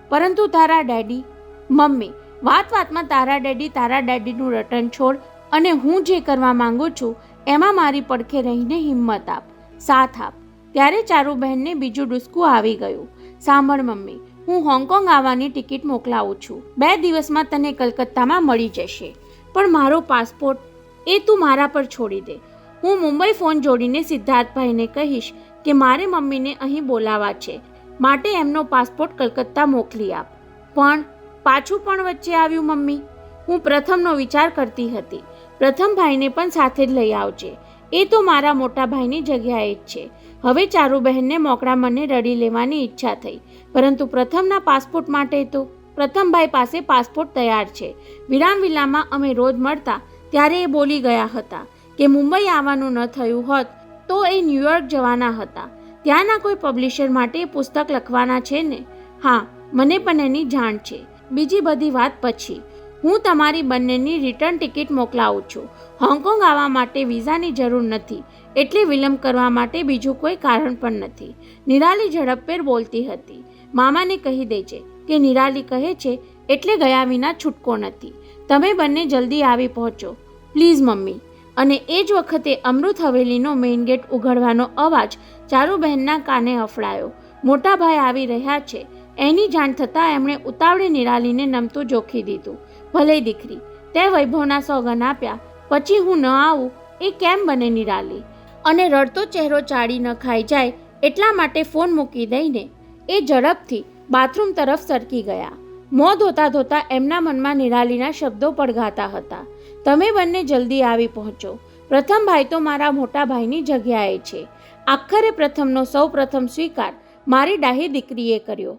પરંતુ તારા ડેડી? મમ્મી, વાતમાં તારા ડેડીનું રટણ છોડ અને હું જે કરવા માંગુ છું એમાં મારી પડખે રહીને હિંમત આપ, સાથ આપ. ત્યારે ચારુબહેનને બીજું ડૂસકું આવી ગયું. સાંભળ મમ્મી, હું હોંગકોંગ આવવાની ટિકિટ મોકલાવું છું. 2 દિવસમાં તને કલકત્તામાં મળી જશે. પણ મારો પાસપોર્ટ એ તું મારા પર છોડી દે. હું મુંબઈ ફોન જોડીને સિદ્ધાર્થભાઈને કહીશ કે મારે મમ્મીને અહીં બોલાવા છે માટે એમનો પાસપોર્ટ કલકત્તા મોકલી આપ. પણ પાછું પણ વચ્ચે આવ્યું મમ્મી. હું પ્રથમનો વિચાર કરતી હતી. પ્રથમ ભાઈને પણ સાથે જ લઈ આવજે. એ તો મારા મોટા ભાઈની જગ્યાએ જ છે. હવે ચારુબહેનને મોકળા મને રડી લેવાની ઈચ્છા થઈ. પરંતુ પ્રથમના પાસપોર્ટ માટે તો પ્રથમભાઈ પાસે પાસપોર્ટ તૈયાર છે. વિરામ વિલામાં અમે રોજ મળતા ત્યારે એ બોલી ગયા હતા કે મુંબઈ આવવાનું ન થયું હોત તો એ ન્યૂયોર્ક જવાના હતા. ત્યાંના કોઈ પબ્લિશર માટે પુસ્તક લખવાના છે ને? હા, મને પણ એની જાણ છે. બીજી બધી વાત પછી. હું તમારી બંનેની રિટર્ન ટિકિટ મોકલાવું છું. હોંગકોંગ આવવા માટે વિઝાની જરૂર નથી એટલે વિલંબ કરવા માટે બીજું કોઈ કારણ પણ નથી. નિરાલી ઝડપભેર બોલતી હતી. મામાને કહી દેજે કે નિરાલી કહે છે એટલે ગયા વિના છૂટકો નથી. તમે બંને જલ્દી આવી પહોંચો પ્લીઝ મમ્મી. અને એ જ વખતે અમૃત હવેલીનો મેઇન ગેટ ઉઘડવાનો અવાજ ચારુબહેનના કાને અફડાયો. મોટા ભાઈ આવી રહ્યા છે એની જાણ થતાં એમણે ઉતાવળે નિરાલીને નમતું જોખી દીધું. ભલે દીકરી, તે વૈભવના સોગન આપ્યા પછી હું ન આવું એ કેમ બને નિરાલી? અને રડતો ચહેરો ચાળી ન ખાઈ જાય એટલા માટે ફોન મૂકી દઈને એ ઝડપથી બાથરૂમ તરફ સરકી ગયા. મોં ધોતા ધોતા એમના મનમાં નિરાલીના શબ્દો પડઘાતા હતા. તમે બંને જલ્દી આવી પહોંચો. પ્રથમ ભાઈ તો મારા મોટા ભાઈની જગ્યાએ છે. આખરે પ્રથમનો સૌ પ્રથમ સ્વીકાર મારી ડાહી દીકરીએ કર્યો.